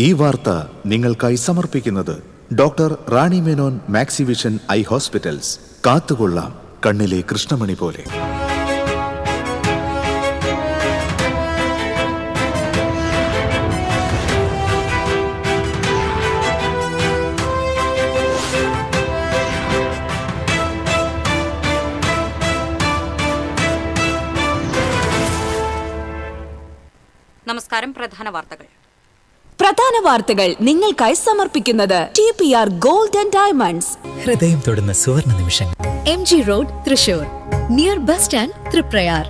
ഈ വാർത്ത നിങ്ങൾക്കായി സമർപ്പിക്കുന്നത് doctor Rani Menon Maxivision I hospitals. കാത്തുകൊള്ളാം കണ്ണിലെ കൃഷ്ണമണി പോലെ. നമസ്കാരം. പ്രധാന വാർത്തകൾ നിങ്ങൾക്കായി സമർപ്പിക്കുന്നത് TPR ഗോൾഡ് ആൻഡ് ഡയമണ്ട്സ്. ഹൃദയം തൊടുന്ന സുവർണ നിമിഷങ്ങൾ. MG road, Thrissur, near bus stand, Triprayar.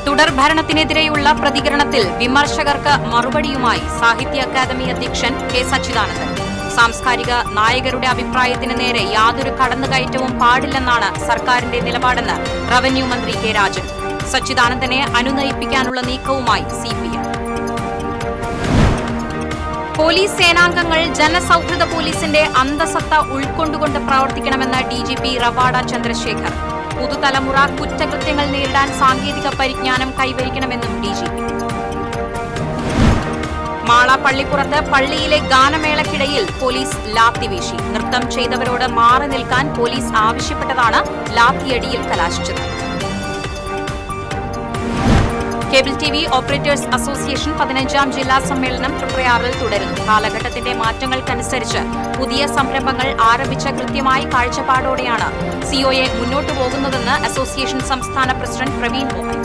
തുടർ ഭരണത്തിനെതിരെയുള്ള പ്രതികരണത്തിൽ വിമർശകർക്ക് മറുപടിയുമായി സാഹിത്യ അക്കാദമി അധ്യക്ഷൻ K. സച്ചിദാനന്ദൻ. സാംസ്കാരിക നായകരുടെ അഭിപ്രായത്തിന് നേരെ യാതൊരു കടന്നുകയറ്റവും പാടില്ലെന്നാണ് സർക്കാരിന്റെ നിലപാടെന്ന് റവന്യൂ മന്ത്രി K. രാജൻ. സച്ചിദാനന്ദനെ അനുനയിപ്പിക്കാനുള്ള നീക്കവുമായി CPM. പോലീസ് സേനാംഗങ്ങൾ ജനസൗഹൃദ പോലീസിന്റെ അന്തസത്ത ഉൾക്കൊണ്ടുകൊണ്ട് പ്രവർത്തിക്കണമെന്ന് DGP റവാഡ ചന്ദ്രശേഖർ. പുതുതലമുറ കുറ്റകൃത്യങ്ങൾ നേരിടാൻ സാങ്കേതിക പരിജ്ഞാനം കൈവരിക്കണമെന്നും DGP. മാള പള്ളിപ്പുറത്ത് പള്ളിയിലെ ഗാനമേളക്കിടയിൽ പോലീസ് ലാത്തി വീശി. നൃത്തം ചെയ്തവരോട് മാറി നിൽക്കാൻ പോലീസ് ആവശ്യപ്പെട്ടതാണ് ലാത്തിയടിയിൽ കലാശിച്ചത്. കേബിൾ TV ഓപ്പറേറ്റേഴ്സ് അസോസിയേഷൻ 15ാം ജില്ലാ സമ്മേളനം തൃപ്രയാറിൽ തുടരുന്നു. കാലഘട്ടത്തിന്റെ മാറ്റങ്ങൾക്കനുസരിച്ച് പുതിയ സംരംഭങ്ങൾ ആരംഭിച്ച കൃത്യമായ കാഴ്ചപ്പാടോടെയാണ് COA മുന്നോട്ടു പോകുന്നതെന്ന് അസോസിയേഷൻ സംസ്ഥാന പ്രസിഡന്റ് പ്രവീൺ മോഹൻ.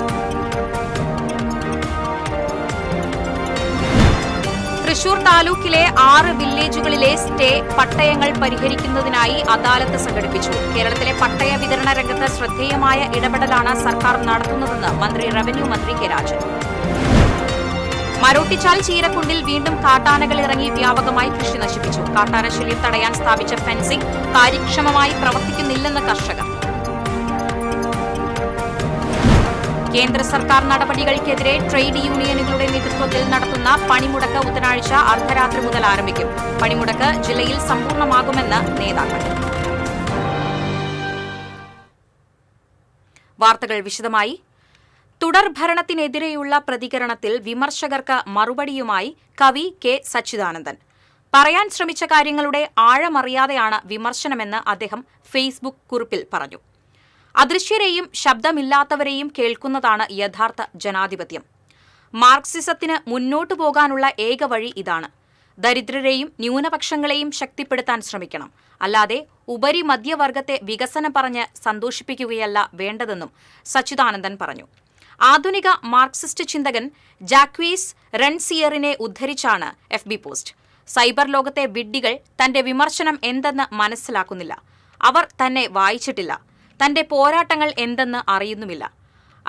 തൃശൂർ താലൂക്കിലെ 6 വില്ലേജുകളിലെ സ്റ്റേ പട്ടയങ്ങൾ പരിഹരിക്കുന്നതിനായി അദാലത്ത് സംഘടിപ്പിച്ചു. കേരളത്തിലെ പട്ടയ വിതരണ രംഗത്ത് ശ്രദ്ധേയമായ ഇടപെടലാണ് സർക്കാർ നടത്തുന്നതെന്ന് റവന്യൂ മന്ത്രി K. രാജൻ. മരോട്ടിച്ചാൽ ചീരക്കുണ്ടിൽ വീണ്ടും കാട്ടാനകൾ ഇറങ്ങി വ്യാപകമായി കൃഷി നശിപ്പിച്ചു. കാട്ടാനശല്യം തടയാൻ സ്ഥാപിച്ച ഫെൻസിംഗ് കാര്യക്ഷമമായി പ്രവർത്തിക്കുന്നില്ലെന്ന് കർഷകർ. കേന്ദ്ര സർക്കാർ നടപടികൾക്കെതിരെ ട്രേഡ് യൂണിയനുകളുടെ നേതൃത്വത്തിൽ നടത്തുന്ന പണിമുടക്ക് ബുധനാഴ്ച അർദ്ധരാത്രി മുതൽ ആരംഭിക്കും. പണിമുടക്ക് ജില്ലയിൽ സമ്പൂർണ്ണമാകുമെന്ന് നേതാക്കൾ. വാർത്തകൾ വിശദമായി. തുടർ ഭരണത്തിനെതിരെയുള്ള പ്രതികരണത്തിൽ വിമർശകർക്ക് മറുപടിയുമായി കവി K. സച്ചിദാനന്ദൻ. പറയാൻ ശ്രമിച്ച കാര്യങ്ങളുടെ ആഴമറിയാതെയാണ് വിമർശനമെന്ന് അദ്ദേഹം ഫേസ്ബുക്ക് കുറിപ്പിൽ പറഞ്ഞു. അദൃശ്യരെയും ശബ്ദമില്ലാത്തവരെയും കേൾക്കുന്നതാണ് യഥാർത്ഥ ജനാധിപത്യം. മാർക്സിസത്തിന് മുന്നോട്ടു പോകാനുള്ള ഏക വഴി ഇതാണ്. ദരിദ്രരെയും ന്യൂനപക്ഷങ്ങളെയും ശക്തിപ്പെടുത്താൻ ശ്രമിക്കണം. അല്ലാതെ ഉപരി മധ്യവർഗത്തെ വികസനം പറഞ്ഞ് സന്തോഷിപ്പിക്കുകയല്ല വേണ്ടതെന്നും സച്ചിദാനന്ദൻ പറഞ്ഞു. ആധുനിക മാർക്സിസ്റ്റ് ചിന്തകൻ ജാക്വീസ് റൺസിയറിനെ ഉദ്ധരിച്ചാണ് FB പോസ്റ്റ്. സൈബർ ലോകത്തെ വിഡ്ഢികൾ തന്റെ വിമർശനം എന്തെന്ന് മനസ്സിലാക്കുന്നില്ല. അവർ തന്നെ വായിച്ചിട്ടില്ല. തന്റെ പോരാട്ടങ്ങൾ എന്തെന്ന് അറിയുന്നുമില്ല.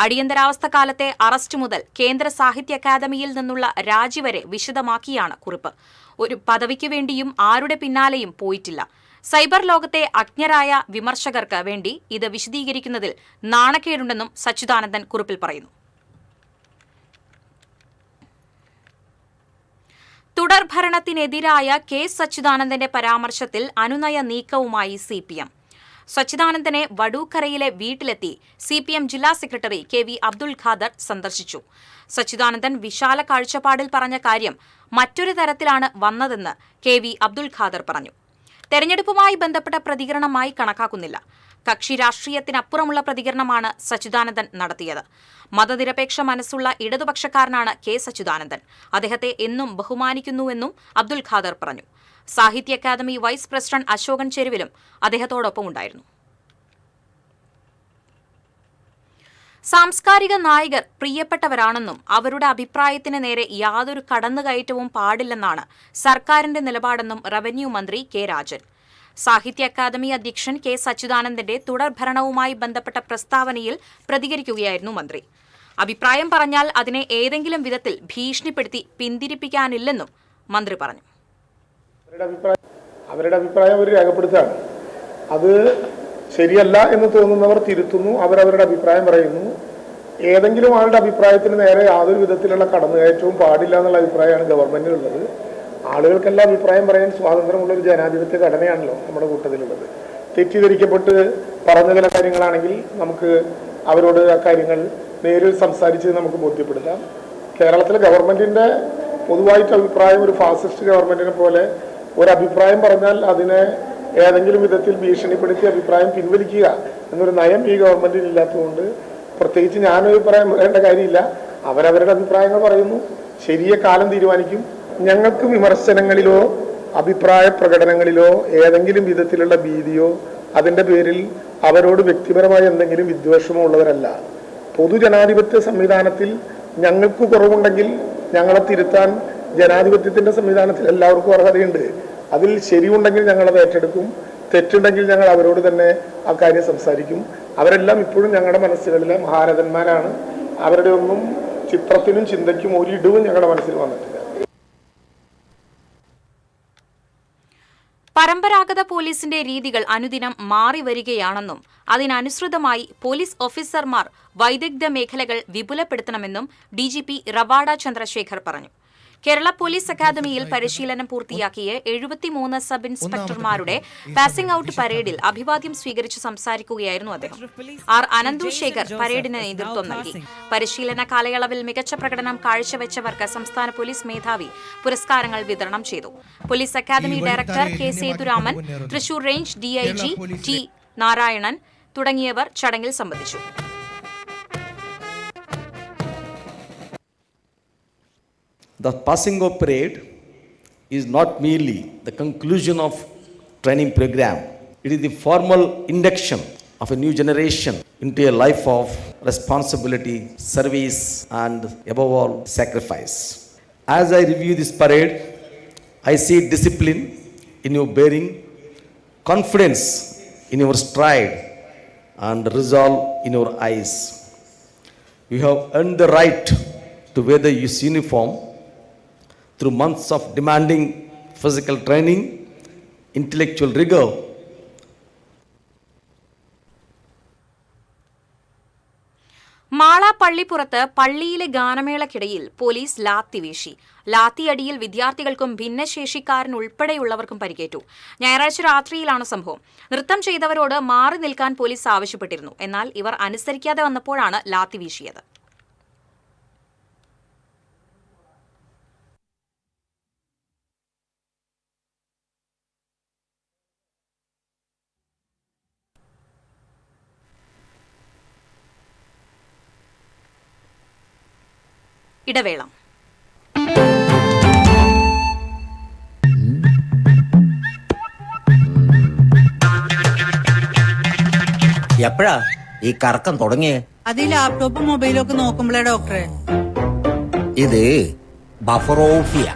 അടിയന്തരാവസ്ഥ കാലത്തെ അറസ്റ്റ് മുതൽ കേന്ദ്ര സാഹിത്യ അക്കാദമിയിൽ നിന്നുള്ള രാജി വരെ വിശദമാക്കിയാണ് കുറിപ്പ്. ഒരു പദവിക്ക് വേണ്ടിയും ആരുടെ പിന്നാലെയും പോയിട്ടില്ല. സൈബർ ലോകത്തെ അജ്ഞരായ വിമർശകർക്ക് വേണ്ടി ഇത് വിശദീകരിക്കുന്നതിൽ നാണക്കേടുണ്ടെന്നും സച്ചിദാനന്ദൻ കുറിപ്പിൽ പറയുന്നു. തുടർ ഭരണത്തിനെതിരായ K. സച്ചിദാനന്ദന്റെ പരാമർശത്തിൽ അനുനയ നീക്കവുമായി CPM. സച്ചിദാനന്ദനെ വടൂക്കരയിലെ വീട്ടിലെത്തി CPM ജില്ലാ സെക്രട്ടറി KV അബ്ദുൽ ഖാദർ സന്ദർശിച്ചു. സച്ചിദാനന്ദൻ വിശാല കാഴ്ചപ്പാടിൽ പറഞ്ഞ കാര്യം മറ്റൊരു തരത്തിലാണ് വന്നതെന്ന് KV അബ്ദുൽ ഖാദർ പറഞ്ഞു. തെരഞ്ഞെടുപ്പുമായി ബന്ധപ്പെട്ട പ്രതികരണമായി കണക്കാക്കുന്നില്ല. കക്ഷി രാഷ്ട്രീയത്തിനപ്പുറമുള്ള പ്രതികരണമാണ് സച്ചിദാനന്ദൻ നടത്തിയത്. മതനിരപേക്ഷ മനസ്സുള്ള ഇടതുപക്ഷക്കാരനാണ് K. സച്ചിദാനന്ദൻ. അദ്ദേഹത്തെ എന്നും ബഹുമാനിക്കുന്നുവെന്നും അബ്ദുൽ ഖാദർ പറഞ്ഞു. സാഹിത്യ അക്കാദമി വൈസ് പ്രസിഡന്റ് അശോകൻ ചെരുവിലും അദ്ദേഹത്തോടൊപ്പം ഉണ്ടായിരുന്നു. സാംസ്കാരിക നായകർ പ്രിയപ്പെട്ടവരാണെന്നും അവരുടെ അഭിപ്രായത്തിന് നേരെ യാതൊരു കടന്നുകയറ്റവും പാടില്ലെന്നാണ് സർക്കാരിന്റെ നിലപാടെന്നും റവന്യൂ മന്ത്രി K. രാജൻ. സാഹിത്യ അക്കാദമി അധ്യക്ഷൻ K. സച്ചിദാനന്ദന്റെ തുടർ ഭരണവുമായി ബന്ധപ്പെട്ട പ്രസ്താവനയിൽ പ്രതികരിക്കുകയായിരുന്നു മന്ത്രി. അഭിപ്രായം പറഞ്ഞാൽ അതിനെ ഏതെങ്കിലും വിധത്തിൽ ഭീഷണിപ്പെടുത്തി പിന്തിരിപ്പിക്കാനില്ലെന്നും മന്ത്രി പറഞ്ഞു. അവരുടെ അഭിപ്രായം അവർ രേഖപ്പെടുത്തുകയാണ്. അത് ശരിയല്ല എന്ന് തോന്നുന്നവർ തിരുത്തുന്നു, അവരവരുടെ അഭിപ്രായം പറയുന്നു. ഏതെങ്കിലും ആളുടെ അഭിപ്രായത്തിന് നേരെ യാതൊരു വിധത്തിലുള്ള കടന്നുകയറ്റവും പാടില്ല എന്നുള്ള അഭിപ്രായമാണ് ഗവൺമെന്റിനുള്ളത്. ആളുകൾക്കെല്ലാം അഭിപ്രായം പറയാൻ സ്വാതന്ത്ര്യമുള്ള ഒരു ജനാധിപത്യ ഘടനയാണല്ലോ നമ്മുടെ കൂട്ടത്തിലുള്ളത്. തെറ്റിദ്ധരിക്കപ്പെട്ട് പറഞ്ഞ ചില കാര്യങ്ങളാണെങ്കിൽ നമുക്ക് അവരോട് ആ കാര്യങ്ങൾ നേരിൽ സംസാരിച്ച് നമുക്ക് ബോധ്യപ്പെടുത്താം. കേരളത്തിലെ ഗവൺമെന്റിന്റെ പൊതുവായിട്ട് അഭിപ്രായം ഒരു ഫാസിസ്റ്റ് ഗവൺമെന്റിനെ പോലെ ഒരു അഭിപ്രായം പറഞ്ഞാൽ അതിനെ ഏതെങ്കിലും വിധത്തിൽ ഭീഷണിപ്പെടുത്തി അഭിപ്രായം പിൻവലിക്കുക എന്നൊരു നയം ഈ ഗവൺമെന്റിന് ഇല്ലാത്തതുകൊണ്ട് പ്രത്യേകിച്ച് ഞാനൊരു അഭിപ്രായം പറയേണ്ട കാര്യമില്ല. അവരവരുടെ അഭിപ്രായങ്ങൾ പറയുന്നു, ശരിയെ കാലം തീരുമാനിക്കും. ഞങ്ങൾക്ക് വിമർശനങ്ങളിലോ അഭിപ്രായ പ്രകടനങ്ങളിലോ ഏതെങ്കിലും വിധത്തിലുള്ള ഭീതിയോ അതിൻ്റെ പേരിൽ അവരോട് വ്യക്തിപരമായ എന്തെങ്കിലും വിദ്വേഷമോ ഉള്ളവരല്ല. പൊതുജനാധിപത്യ സംവിധാനത്തിൽ ഞങ്ങൾക്ക് കുറവുണ്ടെങ്കിൽ ഞങ്ങളെ തിരുത്താൻ ജനാധിപത്യത്തിൻ്റെ സംവിധാനത്തിൽ എല്ലാവർക്കും അർഹതയുണ്ട്. അതിൽ ശരിയുണ്ടെങ്കിൽ ഞങ്ങളത് ഏറ്റെടുക്കും, തെറ്റുണ്ടെങ്കിൽ ഞങ്ങൾ അവരോട് തന്നെ ആ കാര്യം സംസാരിക്കും. അവരെല്ലാം ഇപ്പോഴും ഞങ്ങളുടെ മനസ്സുകളിലെ മഹാരഥന്മാരാണ്. അവരുടെ ഒന്നും ചിത്രത്തിനും ചിന്തയ്ക്കും ഒരിടവും ഞങ്ങളുടെ മനസ്സിൽ വന്നിട്ടില്ല. പരമ്പരാഗത പോലീസിന്റെ രീതികൾ അനുദിനം മാറി വരികയാണെന്നും അതിനനുസൃതമായി പോലീസ് ഓഫീസർമാർ വൈദഗ്ധ്യ മേഖലകൾ വിപുലപ്പെടുത്തണമെന്നും ഡിജിപി റവാഡ ചന്ദ്രശേഖർ പറഞ്ഞു. കേരള പോലീസ് അക്കാദമിയിൽ പരിശീലനം പൂർത്തിയാക്കിയ 73 സബ് ഇൻസ്പെക്ടർമാരുടെ പാസിംഗ് ഔട്ട് പരേഡിൽ അഭിവാദ്യം സ്വീകരിച്ച് സംസാരിക്കുകയായിരുന്നു അദ്ദേഹം. ആർ അനന്തു ശേഖർ പരേഡിന് നേതൃത്വം നൽകി. പരിശീലന കാലയളവിൽ മികച്ച പ്രകടനം കാഴ്ചവെച്ചവർക്ക് സംസ്ഥാന പോലീസ് മേധാവി പുരസ്കാരങ്ങൾ വിതരണം ചെയ്തു. Police academy director K Sethuraman, Thrissur range DIG T Narayanan തുടങ്ങിയവർ ചടങ്ങിൽ സംബന്ധിച്ചു. The passing of parade is not merely the conclusion of training program. It is the formal induction of a new generation into a life of responsibility, service, and above all, sacrifice. As I review this parade, I see discipline in your bearing, confidence in your stride, and resolve in your eyes. You have earned the right to wear this uniform through months of demanding physical training, intellectual rigor. Mala പള്ളിപ്പുറത്ത് പള്ളിയിലെ ഗാനമേളക്കിടയിൽ police lathi വീശി. ലാത്തിയടിയിൽ വിദ്യാർത്ഥികൾക്കും ഭിന്നശേഷിക്കാരനുൾപ്പെടെയുള്ളവർക്കും പരിക്കേറ്റു. ഞായറാഴ്ച രാത്രിയിലാണ് സംഭവം. നൃത്തം ചെയ്തവരോട് മാറി നിൽക്കാൻ പോലീസ് ആവശ്യപ്പെട്ടിരുന്നു. എന്നാൽ ഇവർ അനുസരിക്കാതെ വന്നപ്പോഴാണ് ലാത്തി വീശിയത്. ഇടവേള. എപ്പോഴാ ഈ കറക്കം തുടങ്ങിയേ? അത് ഈ ലാപ്ടോപ്പും മൊബൈലും ഒക്കെ നോക്കുമ്പോഴേ ഡോക്ടറെ. ഇത് ബഫറോഫിയ.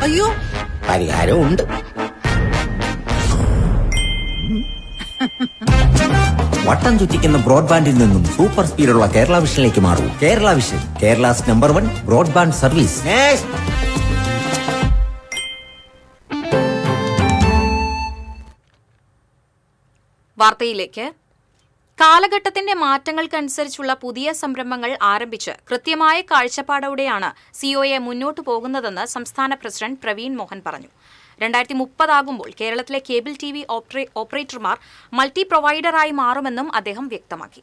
അയ്യോ, പരിഹാരമുണ്ട്. വട്ടം ചുറ്റിക്കുന്ന ബ്രോഡ്ബാൻഡിൽ നിന്നും സൂപ്പർ സ്പീഡുള്ള കേരള വിഷനിലേക്ക് മാറൂ. Kerala vision, Kerala's number 1 broadband service. വാർത്തയിലേക്ക്. കാലഘട്ടത്തിന്റെ മാറ്റങ്ങൾക്കനുസരിച്ചുള്ള പുതിയ സംരംഭങ്ങൾ ആരംഭിച്ച് കൃത്യമായ കാഴ്ചപ്പാടോടെയാണ് സിഒഎ മുന്നോട്ടു പോകുന്നതെന്ന് സംസ്ഥാന പ്രസിഡന്റ് പ്രവീൺ മോഹൻ പറഞ്ഞു. 2030 ആകുമ്പോൾ കേരളത്തിലെ കേബിൾ TV ഓപ്പറേറ്റർമാർ മൾട്ടി പ്രൊവൈഡറായി മാറുമെന്നും അദ്ദേഹം വ്യക്തമാക്കി.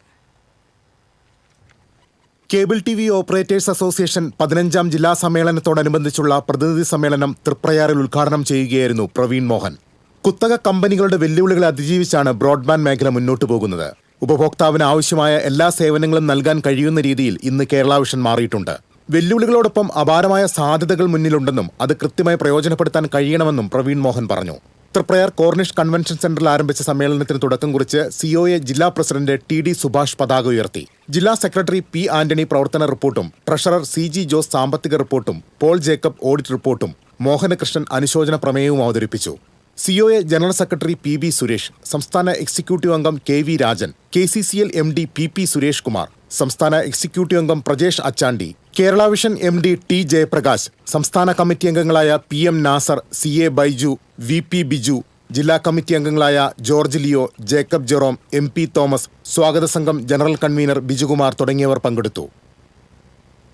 കേബിൾ TV ഓപ്പറേറ്റേഴ്സ് അസോസിയേഷൻ 15ാം ജില്ലാ സമ്മേളനത്തോടനുബന്ധിച്ചുള്ള പ്രതിനിധി സമ്മേളനം തൃപ്രയാറിൽ ഉദ്ഘാടനം ചെയ്യുകയായിരുന്നു പ്രവീൺ മോഹൻ. കുത്തക കമ്പനികളുടെ വെല്ലുവിളികളെ അതിജീവിച്ചാണ് ബ്രോഡ്ബാൻഡ് മേഖല മുന്നോട്ടു പോകുന്നത്. ഉപഭോക്താവിന് ആവശ്യമായ എല്ലാ സേവനങ്ങളും നൽകാൻ കഴിയുന്ന രീതിയിൽ ഇന്ന് കേരള വിഷൻ മാറിയിട്ടുണ്ട്. വെല്ലുവിളികളോടൊപ്പം അപാരമായ സാധ്യതകൾ മുന്നിലുണ്ടെന്നും അത് കൃത്യമായി പ്രയോജനപ്പെടുത്താൻ കഴിയണമെന്നും പ്രവീൺ മോഹൻ പറഞ്ഞു. തൃപ്രയാർ കോർണിഷ് കൺവെൻഷൻ സെന്ററിൽ ആരംഭിച്ച സമ്മേളനത്തിന് തുടക്കം കുറിച്ച് സിഒഎ ജില്ലാ പ്രസിഡന്റ് TD സുഭാഷ് പതാക ഉയർത്തി. ജില്ലാ സെക്രട്ടറി P ആന്റണി പ്രവർത്തന റിപ്പോർട്ടും ട്രഷറർ CG ജോസ് സാമ്പത്തിക റിപ്പോർട്ടും പോൾ ജേക്കബ് ഓഡിറ്റ് റിപ്പോർട്ടും മോഹനകൃഷ്ണൻ അനുശോചന പ്രമേയവും അവതരിപ്പിച്ചു. COA general secretary PB Suresh, സംസ്ഥാന എക്സിക്യൂട്ടീവ് അംഗം KV Rajan, KCCL MD PP Suresh Kumar, സംസ്ഥാന എക്സിക്യൂട്ടീവ് അംഗം Prajesh Achandi, Kerala vision MD T Jayaprakash, സംസ്ഥാന കമ്മിറ്റി അംഗങ്ങളായ PM Nasar, CA Baiju, VP Biju, ജില്ലാ കമ്മിറ്റി അംഗങ്ങളായ George Leo, Jacob Jerome, MP Thomas, സ്വാഗത സംഘം ജനറൽ കൺവീനർ ബിജുകുമാർ തുടങ്ങിയവർ പങ്കെടുത്തു.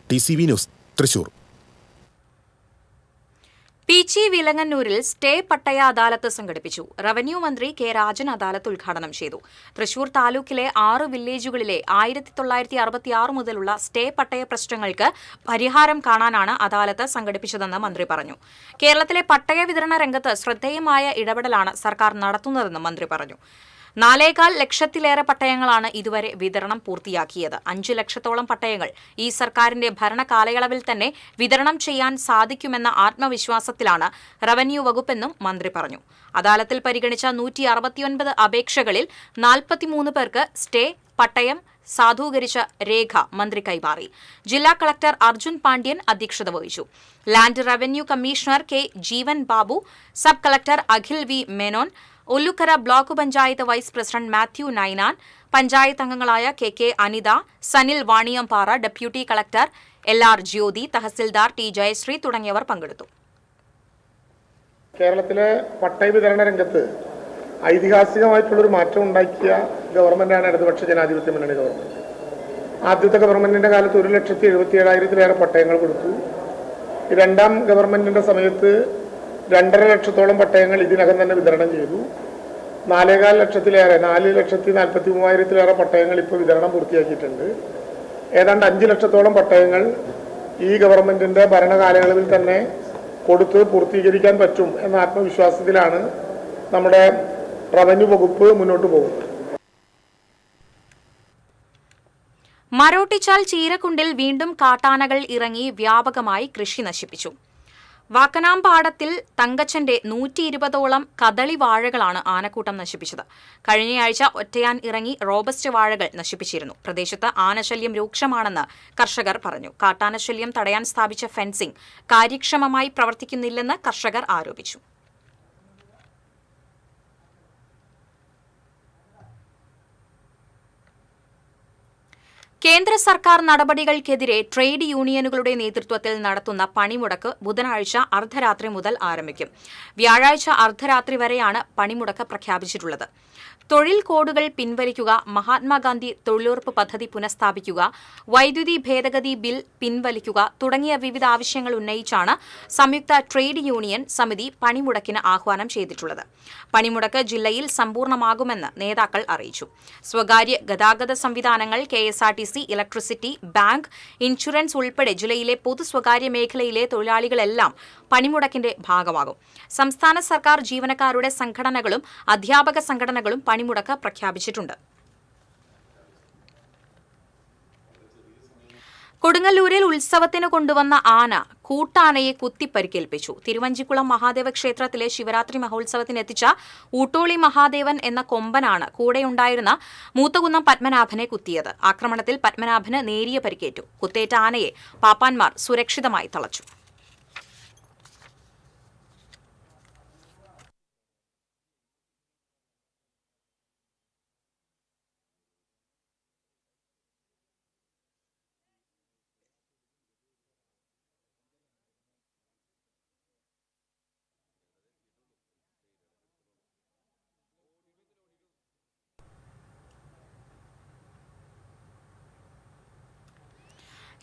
TCV news, Thrissur. പീച്ചി വിലങ്ങന്നൂരിൽ സ്റ്റേ പട്ടയ അദാലത്ത് സംഘടിപ്പിച്ചു. റവന്യൂ മന്ത്രി കെ രാജൻ അദാലത്ത് ഉദ്ഘാടനം ചെയ്തു. തൃശൂർ താലൂക്കിലെ 6 വില്ലേജുകളിലെ 1966 മുതലുള്ള സ്റ്റേ പട്ടയ പ്രശ്നങ്ങൾക്ക് പരിഹാരം കാണാനാണ് അദാലത്ത് സംഘടിപ്പിച്ചതെന്ന് മന്ത്രി പറഞ്ഞു. കേരളത്തിലെ പട്ടയ വിതരണ രംഗത്ത് ശ്രദ്ധേയമായ ഇടപെടലാണ് സർക്കാർ നടത്തുന്നതെന്ന് മന്ത്രി പറഞ്ഞു. 4.25 ലക്ഷത്തിലേറെ പട്ടയങ്ങളാണ് ഇതുവരെ വിതരണം പൂർത്തിയാക്കിയത്. 5 ലക്ഷത്തോളം പട്ടയങ്ങൾ ഈ സർക്കാരിന്റെ ഭരണകാലയളവിൽ തന്നെ വിതരണം ചെയ്യാൻ സാധിക്കുമെന്ന ആത്മവിശ്വാസത്തിലാണ് റവന്യൂ വകുപ്പെന്നും മന്ത്രി പറഞ്ഞു. അദാലത്തിൽ പരിഗണിച്ച 169 അപേക്ഷകളിൽ 43 പേർക്ക് സ്റ്റേ പട്ടയം സാധൂകരിച്ച രേഖ മന്ത്രി കൈമാറി. ജില്ലാ കളക്ടർ അർജുൻ പാണ്ഡ്യൻ അധ്യക്ഷത വഹിച്ചു. Land revenue commissioner K Jeevan Babu, sub collector Akhil V Menon, Ollukkara block panchayat vice president Mathew Ninan, panchayat അംഗങ്ങളായ K Anitha, Sanil Vaniyampara, deputy collector LR Jyothi, tahsildar T Jayasree തുടങ്ങിയവർ പങ്കെടുത്തു. കേരളത്തിലെ പട്ടയ വിതരണ രംഗത്ത് ഐതിഹാസികമായിട്ടുള്ളൊരു മാറ്റം ഉണ്ടാക്കിയ ഗവൺമെന്റാണ് ഇടതുപക്ഷ ജനാധിപത്യ മുന്നണി ഗവൺമെന്റ്. ആദ്യത്തെ ഗവൺമെന്റിന്റെ കാലത്ത് 1,77,000-ലേറെ പട്ടയങ്ങൾ കൊടുത്തു. രണ്ടാം ഗവൺമെന്റിന്റെ സമയത്ത് 2.5 ലക്ഷത്തോളം പട്ടയങ്ങൾ ഇതിനകം തന്നെ വിതരണം ചെയ്തു. 4.25 ലക്ഷത്തിലേറെ 4,43,000-ലേറെ പട്ടയങ്ങൾ ഇപ്പോൾ വിതരണം പൂർത്തിയാക്കിയിട്ടുണ്ട്. ഏതാണ്ട് 5 ലക്ഷത്തോളം പട്ടയങ്ങൾ ഈ ഗവൺമെന്റിന്റെ ഭരണകാലയളവിൽ തന്നെ കൊടുത്ത് പൂർത്തീകരിക്കാൻ പറ്റും എന്ന ആത്മവിശ്വാസത്തിലാണ് നമ്മുടെ റവന്യൂ വകുപ്പ് മുന്നോട്ട് പോകുന്നത്. മരോട്ടിച്ചാൽ ചീരക്കുണ്ടിൽ വീണ്ടും കാട്ടാനകൾ ഇറങ്ങി വ്യാപകമായി കൃഷി നശിപ്പിച്ചു. വാക്കനാമ്പാടത്തിൽ തങ്കച്ചന്റെ 120ഓളം കദളി വാഴകളാണ് ആനക്കൂട്ടം നശിപ്പിച്ചത്. കഴിഞ്ഞയാഴ്ച ഒറ്റയാൻ ഇറങ്ങി റോബസ്റ്റ് വാഴകൾ നശിപ്പിച്ചിരുന്നു. പ്രദേശത്ത് ആനശല്യം രൂക്ഷമാണെന്ന് കർഷകർ പറഞ്ഞു. കാട്ടാനശല്യം തടയാൻ സ്ഥാപിച്ച ഫെൻസിംഗ് കാര്യക്ഷമമായി പ്രവർത്തിക്കുന്നില്ലെന്ന് കർഷകർ ആരോപിച്ചു. കേന്ദ്ര സർക്കാർ നടപടികൾക്കെതിരെ ട്രേഡ് യൂണിയനുകളുടെ നേതൃത്വത്തിൽ നടത്തുന്ന പണിമുടക്ക് ബുധനാഴ്ച അർദ്ധരാത്രി മുതൽ ആരംഭിക്കും. വ്യാഴാഴ്ച അർദ്ധരാത്രി വരെയാണ് പണിമുടക്ക് പ്രഖ്യാപിച്ചിട്ടുള്ളത്. തൊഴിൽ കോഡുകൾ പിൻവലിക്കുക, മഹാത്മാഗാന്ധി തൊഴിലുറപ്പ് പദ്ധതി പുനഃസ്ഥാപിക്കുക, വൈദ്യുതി ഭേദഗതി ബിൽ പിൻവലിക്കുക തുടങ്ങിയ വിവിധ ആവശ്യങ്ങൾ ഉന്നയിച്ചാണ് സംയുക്ത ട്രേഡ് യൂണിയൻ സമിതി പണിമുടക്കിന് ആഹ്വാനം ചെയ്തിട്ടുള്ളത്. പണിമുടക്ക് ജില്ലയിൽ സമ്പൂർണ്ണമാകുമെന്ന് നേതാക്കൾ അറിയിച്ചു. സ്വകാര്യ ഗതാഗത സംവിധാനങ്ങൾ, KSRTC, ഇലക്ട്രിസിറ്റി, ബാങ്ക്, ഇൻഷുറൻസ് ഉൾപ്പെടെ ജില്ലയിലെ പൊതു സ്വകാര്യ മേഖലയിലെ തൊഴിലാളികളെല്ലാം പണിമുടക്കിന്റെ ഭാഗമാകും. സംസ്ഥാന സർക്കാർ ജീവനക്കാരുടെ സംഘടനകളും അധ്യാപക സംഘടനകളും പണിമുടക്ക് പ്രഖ്യാപിച്ചിട്ടുണ്ട്. കൊടുങ്ങല്ലൂരിൽ ഉത്സവത്തിന് കൊണ്ടുവന്ന ആന കൂട്ടാനയെ കുത്തിപ്പരിക്കേൽപ്പിച്ചു. തിരുവഞ്ചിക്കുളം മഹാദേവ ക്ഷേത്രത്തിലെ ശിവരാത്രി മഹോത്സവത്തിനെത്തിച്ച ഊട്ടോളി മഹാദേവൻ എന്ന കൊമ്പനാണ് കൂടെയുണ്ടായിരുന്ന മൂത്തകുന്നം പത്മനാഭനെ കുത്തിയത്. ആക്രമണത്തിൽ പത്മനാഭന് നേരിയ പരിക്കേറ്റു. കുത്തേറ്റ ആനയെ പാപ്പാന്മാർ സുരക്ഷിതമായി തളച്ചു.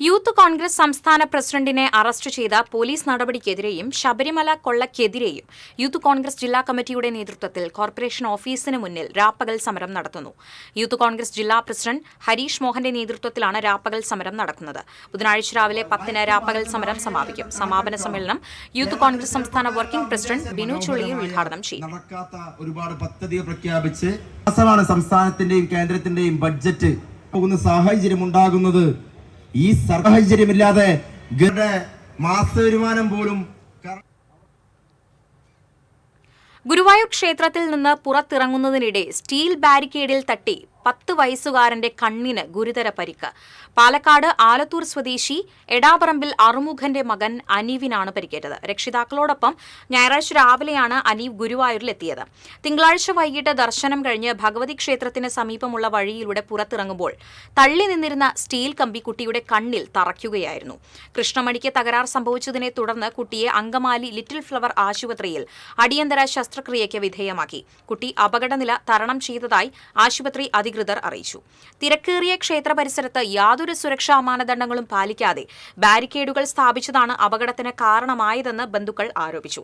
യൂത്ത് കോൺഗ്രസ് സംസ്ഥാന പ്രസിഡന്റിനെ അറസ്റ്റ് ചെയ്ത പോലീസ് നടപടിക്കെതിരെയും ശബരിമല കൊള്ളക്കെതിരെയും യൂത്ത് കോൺഗ്രസ് ജില്ലാ കമ്മിറ്റിയുടെ നേതൃത്വത്തിൽ കോർപ്പറേഷൻ ഓഫീസിന് മുന്നിൽ രാപ്പകൽ സമരം നടത്തുന്നു. യൂത്ത് കോൺഗ്രസ് ജില്ലാ പ്രസിഡന്റ് ഹരീഷ് മോഹന്റെ നേതൃത്വത്തിലാണ് രാപ്പകൽ സമരം നടക്കുന്നത്. ബുധനാഴ്ച രാവിലെ 10-ന് രാപ്പകൽ സമരം സമാപിക്കും. സമാപന സമ്മേളനം യൂത്ത് കോൺഗ്രസ് സംസ്ഥാന വർക്കിംഗ് പ്രസിഡന്റ് ബിനു ചുള്ളിയിൽ ഉദ്ഘാടനം ചെയ്യും. ഒരുപാട് പദ്ധതികൾ പ്രഖ്യാപിച്ച് സംസ്ഥാനത്തിന്റെയും കേന്ദ്രത്തിന്റെയും ബഡ്ജറ്റ് പോകുന്ന സാഹചര്യം ഉണ്ടാകുന്നത്. ഈ സാഹചര്യമില്ലാതെ മാസ വരുമാനം പോലും. ഗുരുവായൂർ ക്ഷേത്രത്തിൽ നിന്ന് പുറത്തിറങ്ങുന്നതിനിടെ സ്റ്റീൽ ബാരിക്കേഡിൽ തട്ടി 10 വയസ്സുകാരന്റെ കണ്ണിന് ഗുരുതര പരിക്ക്. പാലക്കാട് ആലത്തൂർ സ്വദേശി എടാപറമ്പിൽ അറുമുഖന്റെ മകൻ അനീവിനാണ് പരിക്കേറ്റത്. രക്ഷിതാക്കളോടൊപ്പം ഞായറാഴ്ച രാവിലെയാണ് അനീവ് ഗുരുവായൂരിലെത്തിയത്. തിങ്കളാഴ്ച വൈകിട്ട് ദർശനം കഴിഞ്ഞ് ഭഗവതി ക്ഷേത്രത്തിന് സമീപമുള്ള വഴിയിലൂടെ പുറത്തിറങ്ങുമ്പോൾ തള്ളി നിന്നിരുന്ന സ്റ്റീൽ കമ്പി കുട്ടിയുടെ കണ്ണിൽ തറയ്ക്കുകയായിരുന്നു. കൃഷ്ണമണിക്ക് തകരാർ സംഭവിച്ചതിനെ തുടർന്ന് കുട്ടിയെ അങ്കമാലി ലിറ്റിൽ ഫ്ലവർ ആശുപത്രിയിൽ അടിയന്തര ശസ്ത്രക്രിയയ്ക്ക് വിധേയമാക്കി. കുട്ടി അപകടനില തരണം ചെയ്തതായി ആശുപത്രി അധികൃതർ അധികൃതർ അറിയിച്ചു. തിരക്കേറിയ ക്ഷേത്ര പരിസരത്ത് യാതൊരു സുരക്ഷാ മാനദണ്ഡങ്ങളും പാലിക്കാതെ ബാരിക്കേഡുകൾ സ്ഥാപിച്ചതാണ് അപകടത്തിന് കാരണമായതെന്ന് ബന്ധുക്കൾ ആരോപിച്ചു.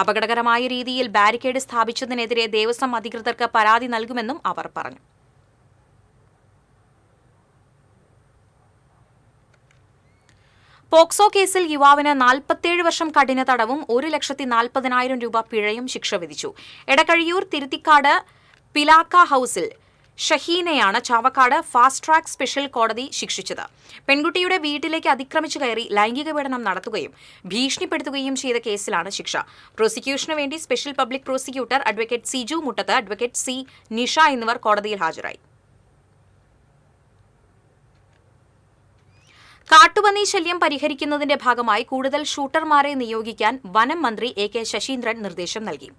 അപകടകരമായ രീതിയിൽ ബാരിക്കേഡ് സ്ഥാപിച്ചതിനെതിരെ ദേവസ്വം അധികൃതർക്ക് പരാതി നൽകുമെന്നും അവർ പറഞ്ഞു. പോക്സോ കേസിൽ യുവാവിന് 47 വർഷം കഠിന തടവും 1,40,40,000 രൂപ പിഴയും ശിക്ഷ വിധിച്ചു. എടക്കഴിയൂർ തിരുത്തിക്കാട് പിലാക്ക ഹൌസിൽ ഷഹീനെയാണ് ചാവക്കാട് ഫാസ്റ്റ് ട്രാക്ക് സ്പെഷ്യൽ കോടതി ശിക്ഷിച്ചത്. പെൺകുട്ടിയുടെ വീട്ടിലേക്ക് അതിക്രമിച്ചു കയറി ലൈംഗിക പീഡനം നടത്തുകയും ഭീഷണിപ്പെടുത്തുകയും ചെയ്ത കേസിലാണ് ശിക്ഷ. പ്രോസിക്യൂഷനു വേണ്ടി special public prosecutor advocate Siju Muttath, advocate C Nisha എന്നിവർ കോടതിയിൽ ഹാജരായി. കാട്ടുപന്നി ശല്യം പരിഹരിക്കുന്നതിന്റെ ഭാഗമായി കൂടുതൽ ഷൂട്ടർമാരെ നിയോഗിക്കാൻ വനം മന്ത്രി AK ശശീന്ദ്രൻ നിർദ്ദേശം നൽകി.